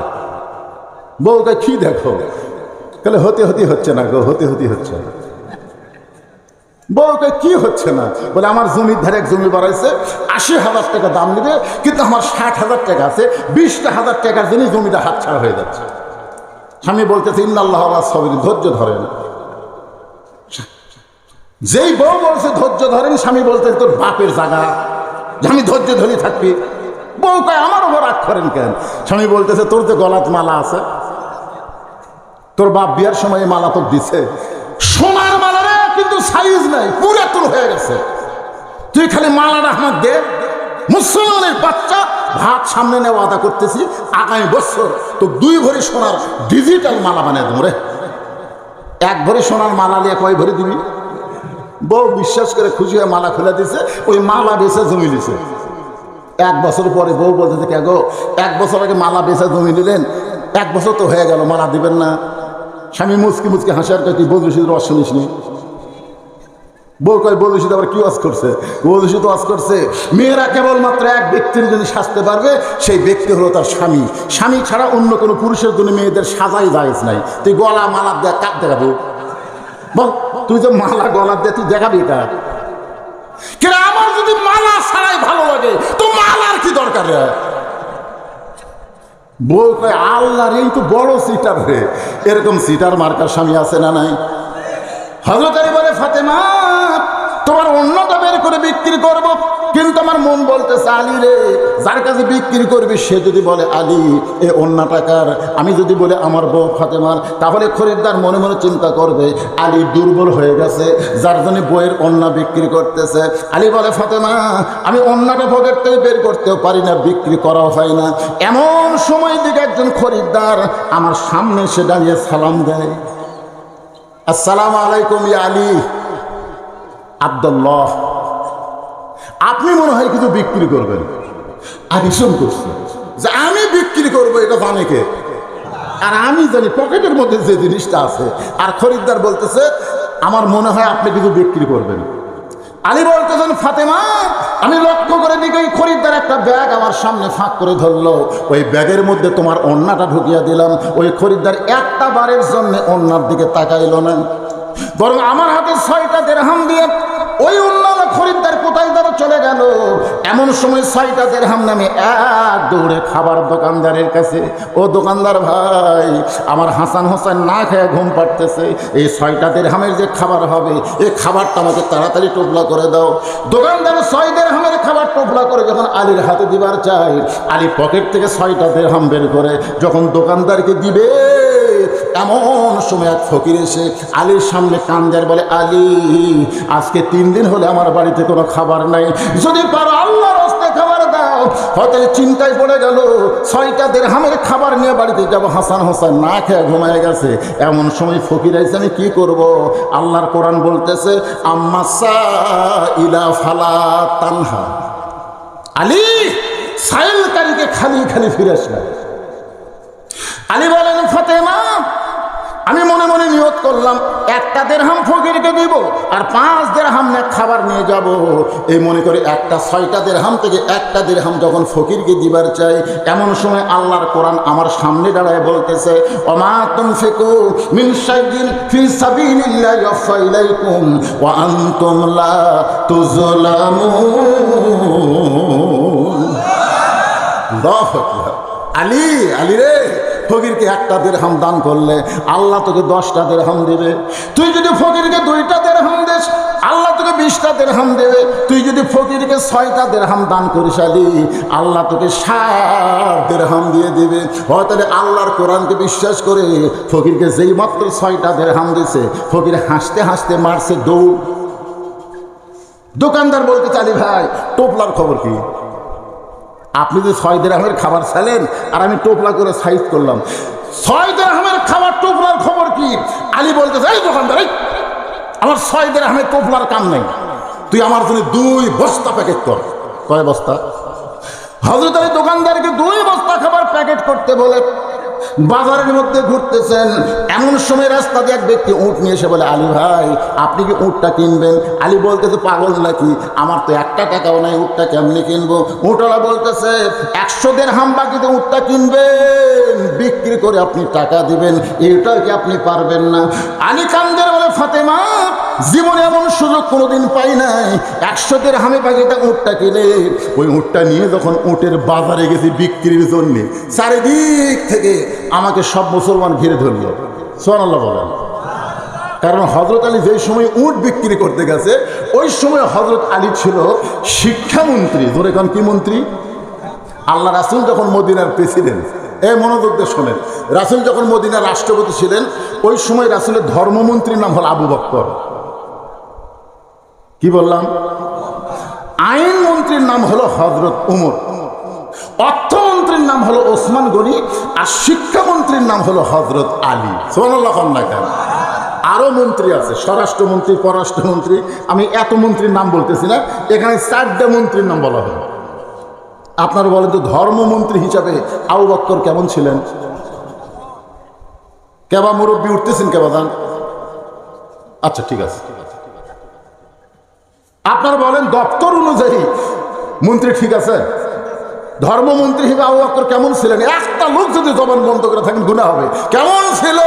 বউকে কি দেখো, তাহলে হতে হতে হচ্ছে না গো, হতে হতে হচ্ছে না। বউকে কি হচ্ছে না? বলে আমার জমির ধারে এক জমি বাড়াইছে, ৮০,০০০ টাকা দাম নেবে, কিন্তু আমার ৬০,০০০ টাকা আছে, ২০,০০০ টাকার জন্য জমিটা হাতছাড়া হয়ে যাচ্ছে। স্বামী বলতেছে ইন্নাল্লাহ আলা সাবির, ধৈর্য ধরেন। যেই বউ বলছে ধৈর্য ধরেন, স্বামী বলতে তোর বাপের জায়গা, আমি ধৈর্য ধরে থাকবি। বউ কয় আমার উপর রাগ করেন কেন? স্বামী বলতেছে তোর তো গলাত মালা আছে, তোর বাপ বিয়ার সময় মালা তোর দিছে, সোনার মালা রে, কিন্তু সাইজ নাই, পুরাতন হয়ে গেছে। তুই খালি মালাটা আমার দে। মুসলমানের বাচ্চা, ভাত সামনে নিয়ে ওয়াদা করতেছি আগামী বছর তো 2 ভরি সোনার ডিজিটাল মালা বানিয়ে দেবো রে। 1 ভরি সোনার মালা নিয়ে কয় ভরি দিবি? বউ বিশ্বাস করে খুশি হয়ে মালা খুলে দিছে, ওই মালা বেচে জমি দিছে। 1 বছর পরে বউ বলতেছে কে গো, 1 বছর আগে মালা বেচে জমি নিলেন, 1 বছর তো হয়ে গেল, মালা দিবেন না? স্বামী মুচকি মুচকি হাসিয়ার কয় তুই বদরশিদের ওয়াজ শুনিস নি? বউ কয় বদরশিদ আবার কি ওয়াজ করছে? বদরশিদ ওয়াজ করছে মেয়েরা কেবলমাত্র এক ব্যক্তির জন্য সাজতে পারবে, সেই ব্যক্তি হলো তার স্বামী। স্বামী ছাড়া অন্য কোনো পুরুষের জন্য মেয়েদের সাজাই জায়েজ নাই। তুই গলা মালা দিয়ে কাক দেখাবো? বল, তুই যে মালা গলা দিয়ে তুই দেখাবি এটা? কেন আমার যদি মালা ছাড়াই ভালো লাগে তো মালার কি দরকার রে? বউ কয় আল্লাহর এই তো বড় সিটার রে। এরকম সিটার মার্কার স্বামী আছে না নাই? হযরত আলী বলে ফাতেমা তোমার অন্যটা বের করে বিক্রি করব, কিন্তু আমার মন বলতেছে আলী রে, যার কাছে বিক্রি করবি সে যদি বলে আলী এ অন্য টাকার, আমি যদি বলে আমার বউ ফাতেমার, তাহলে খরিদ্দার মনে মনে চিন্তা করবে আলী দুর্বল হয়ে গেছে, যার জন্য বইয়ের অন্য বিক্রি করতেছে। আলী বলে ফাতেমা আমি অন্যটা পকেট থেকে বের করতেও পারি না, বিক্রি করাও হয় না। এমন সময় দিকে একজন খরিদ্দার আমার সামনে এসে দাঁড়িয়ে সালাম দেয়, আসসালামু আলাইকুম ইয়া আলী। আব্দুল্লাহ, আপনি মনে হয় কিছু বিক্রি করবেন। আলী শোন করছে যে আমি বিক্রি করবো এটা জানে কে? আর আমি জানি পকেটের মধ্যে যে জিনিসটা আছে। আর খরিদ্দার বলতেছে আমার মনে হয় আপনি কিছু বিক্রি করবেন। আলী বলতেছেন ফাতেমা আমি লক্ষ্য করে দিকে ওই খরিদ্দার একটা ব্যাগ আমার সামনে ফাঁক করে ধরলো, ওই ব্যাগের মধ্যে তোমার ওড়নাটা ঢুকিয়ে দিলাম। ওই খরিদ্দার একটা বারের জন্য ওড়নার দিকে তাকাইলো না, বরং আমার হাতে 6টা দিরহাম দিয়ে ওই অন্যান্য খরিদ্দার কোথায় দ্বারা চলে গেল। এমন সময় 6টা দিরহাম নামে এক দৌড়ে খাবার দোকানদারের কাছে, ও দোকানদার ভাই আমার হাসান হোসেন না খেয়ে ঘুম পাড়তেছে, এই 6টা দিরহামের যে খাবার হবে এই খাবারটা আমাকে তাড়াতাড়ি টোপলা করে দাও। দোকানদার 6 দিরহামের খাবার টোপলা করে যখন আলীর হাতে দিবার চাই, আলী পকেট থেকে 6টা দিরহাম বের করে যখন দোকানদারকে দিবে, এমন সময় এক ফকির এসে আলীর সামনে কান্দার বলে আলী আজকে 3 দিন হলে আমার বাড়িতে কোনো খাবার নাই, যদি পারো আল্লাহর রাস্তায় খাবার দাও। হয়তো চিন্তায় পড়ে গেল 6টা দিরহামের খাবার নিয়ে বাড়িতে যাব, হাসান হোসেন না খেয়ে ঘুমায় গেছে। এমন সময় ফকির আইছে আমি কি করব? আল্লাহর কোরআন বলতেছে আম্মাসা ইলা ফালা তানহা, আলী সাইলকারীকে খালি খালি ফিরে আসবে। আলী বলেন ফাতেমা আমি মনে মনে নিয়ত করলাম 1টা দিরহাম ফকিরকে দিব আর 5 দিরহাম না খাবার নিয়ে যাব। এই মনে করে 6টা দিরহাম থেকে 1টা দিরহাম যখন ফকিরকে দিবার চাই, এমন সময় আল্লাহর কোরআন আমার সামনে দাঁড়ায় বলতেছে ওমা তুনফিকু মিন শাইইন ফি সাবিলিল্লাহি ইয়াফা ইলাইকুম ওয়া আনতুম লা তুযলামুন। আল্লাহু আকবার। আলী আলী রে, ফকিরকে 1টা দিরহাম দান করলে আল্লাহ তোকে 10টা দিরহাম দেবে। তুই যদি ফকিরকে 2টা দিরহাম দিস আল্লাহ তোকে 20টা দিরহাম দেবে। তুই যদি ফকিরকে 6টা দিরহাম দান করিস আলী আল্লাহ তোকে 60 দিরহাম দিয়ে দেবে। তাহলে আল্লাহর কোরআনকে বিশ্বাস করে ফকিরকে যেই মাত্র 6টা দিরহাম দিছে, ফকির হাসতে হাসতে মারছে দৌড়। দোকানদার বলতে চালি ভাই টোপলার খবর কি? আপনি যে 6 দিরহামের খাবার চাইলেন আর আমি টোপলা করে সাইজ করলাম, 6 দিরহামের খাবার টোপলার খবর কি? আলী বলতেছে এই দোকানদার আমার 6 দিরহামের টোপলার কাম নেই, তুই আমার জন্য 2 বস্তা প্যাকেট কর। কয় বস্তা? হযরত আলী দোকানদারকে 2 বস্তা খাবার প্যাকেট করতে বলে বাজারের মধ্যে ঘুরতেছেন, এমন সময় রাস্তা দিয়ে এক ব্যক্তি উট নিয়ে এসে বলে, আলী ভাই আপনি কি উটটা কিনবেন? আলী বলতেছে, পাগল নাকি, আমার তো একটা টাকাও নাই, উটটা কেমনি কিনবো? উটওয়ালা বলতেছে, 100 দিরহাম বাকিতে উটটা কিনবেন, বিক্রি করে আপনি টাকা দিবেন, এটা কি আপনি পারবেন না? আলী কান্দের বলে, ফাতেমা জীবনে এমন সুযোগ কোনোদিন পাই নাই, 100 দিরহামে বাকিটা উটটা কিনে। ওই উটটা নিয়ে যখন উটের বাজারে গেছি বিক্রির জন্য, চারিদিক থেকে আমাকে সব মুসলমান ঘিরে ধরল। সুবহানাল্লাহ বলেন। কারণ হযরত আলী যেই সময় উট বিক্রি করতে গেছে, ওই সময় হযরত আলী ছিল শিক্ষামন্ত্রী। ধরে কোন কি মন্ত্রী? আল্লাহ রাসূল যখন মদিনার প্রেসিডেন্ট, মনোযোগ দিয়ে শোনেন, রাসূল যখন মদিনার রাষ্ট্রপতি ছিলেন, ওই সময় রাসূলের ধর্মমন্ত্রীর নাম হল আবু বকর। কি বললাম? আইন মন্ত্রীর নাম হলো হযরত উমর, অর্থমন্ত্রীর নাম হলো ওসমান গনি, আর শিক্ষামন্ত্রীর নাম হলো হযরত আলী। সুবহানাল্লাহ। আরো মন্ত্রী আছে, স্বরাষ্ট্রমন্ত্রী, পররাষ্ট্রমন্ত্রী, আমি এত মন্ত্রীর নাম বলতেছি না, এখানে 4টা মন্ত্রীর নাম বলা হয়। আপনারা বলেন তো, ধর্মমন্ত্রী হিসাবে আবু বকর কেমন ছিলেন? কেবা মুরব্বী উঠতেছেন, কেবা যান? আচ্ছা ঠিক আছে, আপনারা বলেন দপ্তর অনুযায়ী মন্ত্রী ঠিক আছে? ধর্মমন্ত্রী হিসেবে আবু বকর কেমন ছিলেন? একটা লোক যদি জবান বন্ধ করে থাকেন গুনাহ হবে। কেমন ছিল?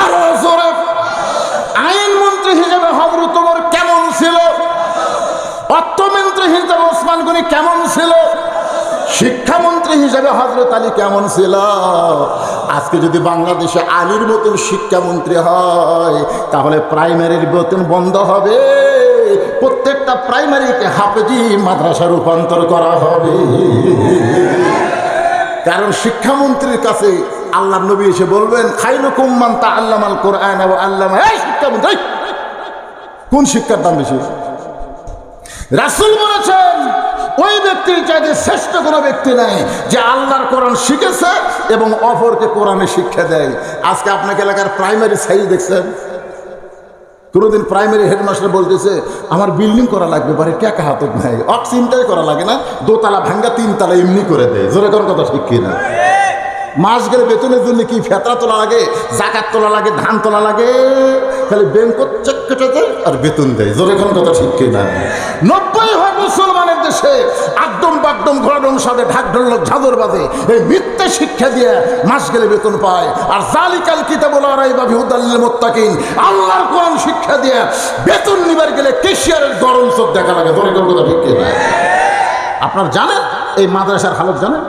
আরো জোরে। আইনমন্ত্রী হিসেবে হযরত ওমর কেমন ছিল? অর্থমন্ত্রী হিসেবে ওসমান গনি কেমন ছিল? শিক্ষামন্ত্রী হিসেবে হযরত আলী কেমন ছিল? আজকে যদি বাংলাদেশে আলীর মতন শিক্ষামন্ত্রী হয়, তাহলে প্রাইমারির বেতন বন্ধ হবে, প্রত্যেকটা প্রাইমারিকে হাফেজি মাদ্রাসা রূপান্তর করা হবে। কারণ শিক্ষামন্ত্রীর কাছে আল্লাহর নবী এসে বলবেন, খায়রুকুম মান তাআল্লামাল কুরআন ওয়া আল্লামা। এই শিক্ষামন্ত্রী, কোন শিক্ষার দাম বেশি? রাসূল বলেছেন, ওই ব্যক্তির চাইতে শ্রেষ্ঠ কোনো ব্যক্তি নাই যে আল্লাহর কোরআন শিখেছে এবং অপরকে কোরআনে শিক্ষা দেয়। আজকে আপনাকে এলাকার প্রাইমারি সাইজ দেখছেন? কোনোদিন প্রাইমারি হেডমাস্টার বলতেছে, আমার বিল্ডিং করা লাগবে, বাড়ি টাকা হাতত নাই, চিন্তাই করা লাগে না, দোতলা ভাঙ্গা 3 তলা এমনি করে দেয়। জোরে কোন কথা ঠিক কিনা? মাস গেলে বেতনের জন্য কি ফেতরা তোলা লাগে, জাকাত তোলা লাগে, ধান তোলা লাগে, খালি ব্যাংক চেক কেটে দেয় আর বেতন দেয়। জোরে কোন কথা ঠিক কিনা? 90 হয় মুসলমানের দেশে একদম বাকদম ঘোড়াডম সাথে ঢাক ঢোলক ঝাঁঝর বাজে, এই মিথ্যে শিক্ষা দিয়ে মাস গেলে বেতন পায়। আর জালিকাল কিতাবুল রাইবা ফিহি হুদাল লিল মুত্তাকিন, আল্লাহর কোরআন শিক্ষা দিয়ে বেতন নিবার গেলে ক্যাশিয়ারের গরম চোখ দেখা লাগে। জোরে কোন কথা ঠিক কিনা? আপনার জানেন এই মাদ্রাসার হালত জানেন?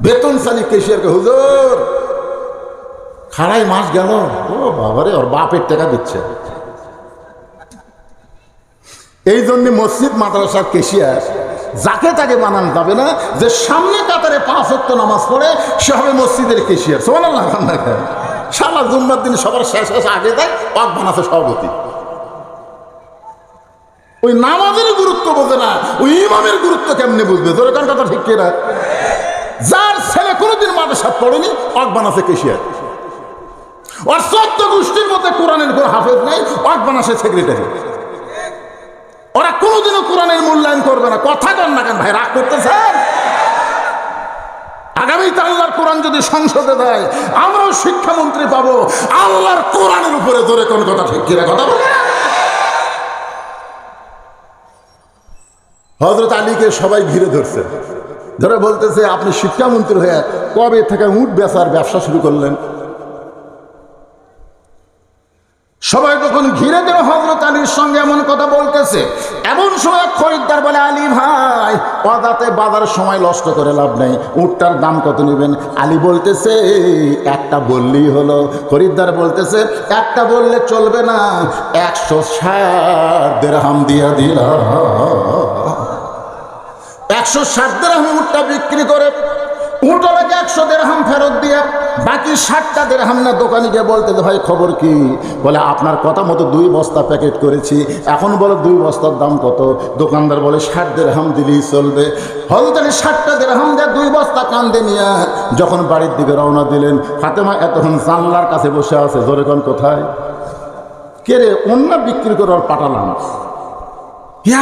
বেতন চালি ক্যাশিয়ারকে, হুজুর খাড়াই মাস গেল, ও বাবারে, ওর বাপের টাকা দিচ্ছে। এই জন্য মসজিদ মাদ্রাসার ক্যাশিয়ার যাকে তাকে বানানো যাবে না, যে সামনে কাতারে 5 ওয়াক্ত নামাজ পড়ে সে হবে মসজিদের ক্যাশিয়ার। সুবহানাল্লাহ। সারা জুম্মার দিন সবার শেষ আগে যায়, পাক বানাতে সভাপতি। ওই নামাজের গুরুত্ব বোঝে না, ওই ইমামের গুরুত্ব কেমনে বুঝবে? তোর কোন কথা ঠিক কিনা? যার ছেলে কোনোদিন মাদ্রাসা পড়েনি, পাক বানাতে ক্যাশিয়ার। আর 14 গোষ্ঠীর মধ্যে কোরআনের কোনো হাফেজ নাই, পাক বানাতে সেক্রেটারি। ওরা কোনোদিনও কোরআনের মূল্যায়ন করবে না। কথা কন না কেন ভাই, রাগ করতেছেন? আগামীতে আল্লাহর কোরআন যদি সংসদে দেয়, আমরাও শিক্ষামন্ত্রী পাবো আল্লাহর কোরআনের উপরে। জোরে কোন কথা ঠিক কিনা? কথা বলে। হযরত আলীকে সবাই ঘিরে ধরছে, ধরে বলতেছে, আপনি শিক্ষামন্ত্রী হয়ে কবে থেকে উট বেচার ব্যবসা শুরু করলেন? সবাই তখন ঘিরে দেওয়া হযরত আলীর সঙ্গে এমন কথা বলতেছে। এমন সময় খরিদ্দার বলে, আলী ভাই, অদাতে বাজার সময় নষ্ট করে লাভ নাই, উটটার দাম কত নেবেন? আলী বলতেছে, একটা বললেই হলো। খরিদ্দার বলতেছে, একটা বললে চলবে না, 160 দিরহাম দিয়া দিলাম। 160 দিরহামে উটটা বিক্রি করে উটওয়ালাকে 100 দিরহাম ফেরত দিয়ে বাকি 60টা দিরহাম না দোকানে গিয়ে বলতে, ভাই খবর কি? বলে, আপনার কথা মতো 2 বস্তা প্যাকেট করেছি, এখন বলো 2 বস্তার দাম কত? দোকানদার বলে, 60 দিরহাম দিলেই চলবে। হযরত আলী 60টা দিরহাম দিয়ে 2 বস্তা কান্দে নিয়ে যখন বাড়ির দিকে রওনা দিলেন, ফাতেমা এতক্ষণ জানলার কাছে বসে আছে। জোরে কোন কোথায়? কে রে, ওন্না বিক্রি করে ওর পাঠালাম।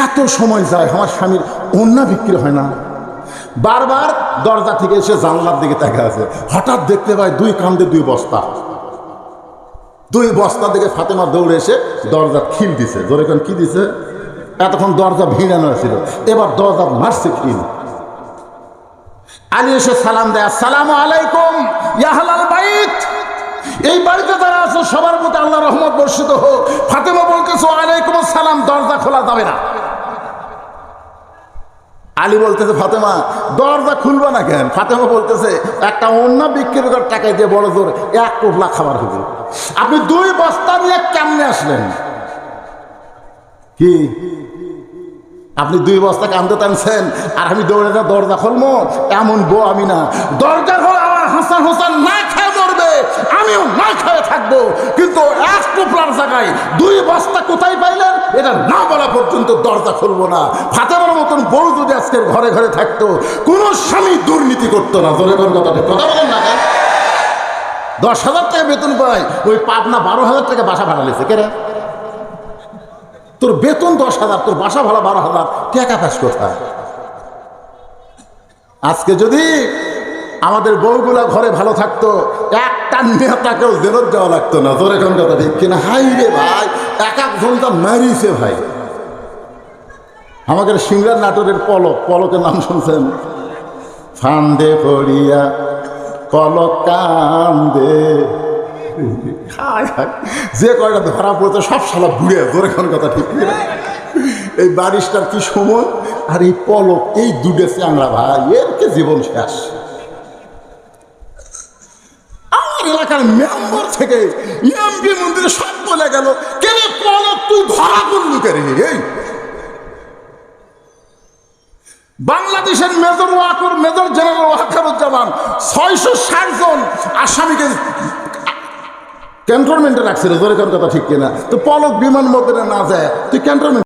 এত সময় যায়, আমার স্বামীর ওন্না বিক্রি হয় না। বারবার দরজা থেকে এসে জানলার দিকে তাকিয়ে আছে। হঠাৎ দেখতে পায় দুই কান্দে দুই বস্তা, দুই বস্তা দিকে ফাতেমা দৌড়ে এসে দরজা খিল দিছে। ধরে কোন কি দিছে? এতক্ষণ দরজা ভিড়ানো ছিল, এবার দরজা মারছে খিল। আলী এসে সালাম দেয়, আসসালামু আলাইকুম ইয়া আহলাল বাইত, এই বাড়িতে যারা আছে সবার প্রতি আল্লাহ রহমত বর্ষিত হোক। ফাতেমা বলতেছে ওয়ালাইকুম আসসালাম, দরজা খোলা যাবে না। আলী বলতেছে ফাতেমা দরজা খুলবে না কেন? ফাতেমা বলতেছে একটা অন্য বিক্রি করার টাকায় দিয়ে বড় জোর 1 কোপলা খাবার হবে, আপনি 2 বস্তা নিয়ে কেমনে আসলেন? কি আপনি 2 বস্তা কান্দে টানছেন আর আমি দৌড়ে যা দরজা খুলবো? এমন বউ আমি না। দরজা খোলা আমার হাসান হোসেন না খেয়ে মরবে, আমিও না খেয়ে থাকবো, কিন্তু 1 কোপলার জায়গায় 2 বস্তা কোথায় পাইলেন এটা না বলা পর্যন্ত দরজা খুলবো না। ফাতেমার মতন বউ যদি আজকের ঘরে ঘরে থাকতো, কোনো স্বামী দুর্নীতি করতো না। জোরে কোন কথা বলেন না কেন? 10,000 টাকা বেতন পায়, ওই পাবনা 12,000 টাকা বাসা ভাড়া লেছে। কে রে? তোর বেতন 10,000, তোর বাসা ভাড়া 12,000, টাকা পাস কোথায়? আজকে যদি আমাদের বউগুলা ঘরে ভালো থাকতো, একটা নেতাকেও জেরত দেওয়া লাগতো না। তোর এখন কথা ঠিক কিনা? হাই রে ভাই, এক ঘন্টা মারিছে ভাই। আমাদের সিংড়ার নাটোরের পলকের নাম শুনছেন? ফান্দে পড়িয়া পলক কান্দে, যে কয়টা ধরা পড়তো সব শালা বুড়ে। তোর এখন কথা ঠিক কিনা? এই বারিশটার কি সময় আর এই পলক, এই দুটো চ্যাংড়া ভাই, এর কে জীবন শেষ। আমার এলাকার মেম্বার থেকে এমপি মন্ত্রী সব বলে গেল, কেন পলক তুই ধরা করলি কে রে? এই বাংলাদেশের মেজর জেনারেল ওয়াকারুজ্জামান 660 জন আসামিকে ক্যান্টনমেন্টে রাখছিল। ধরে কোন কথা ঠিক কিনা? তো পলক বিমান বন্দরে না যায় তুই ক্যান্টনমেন্ট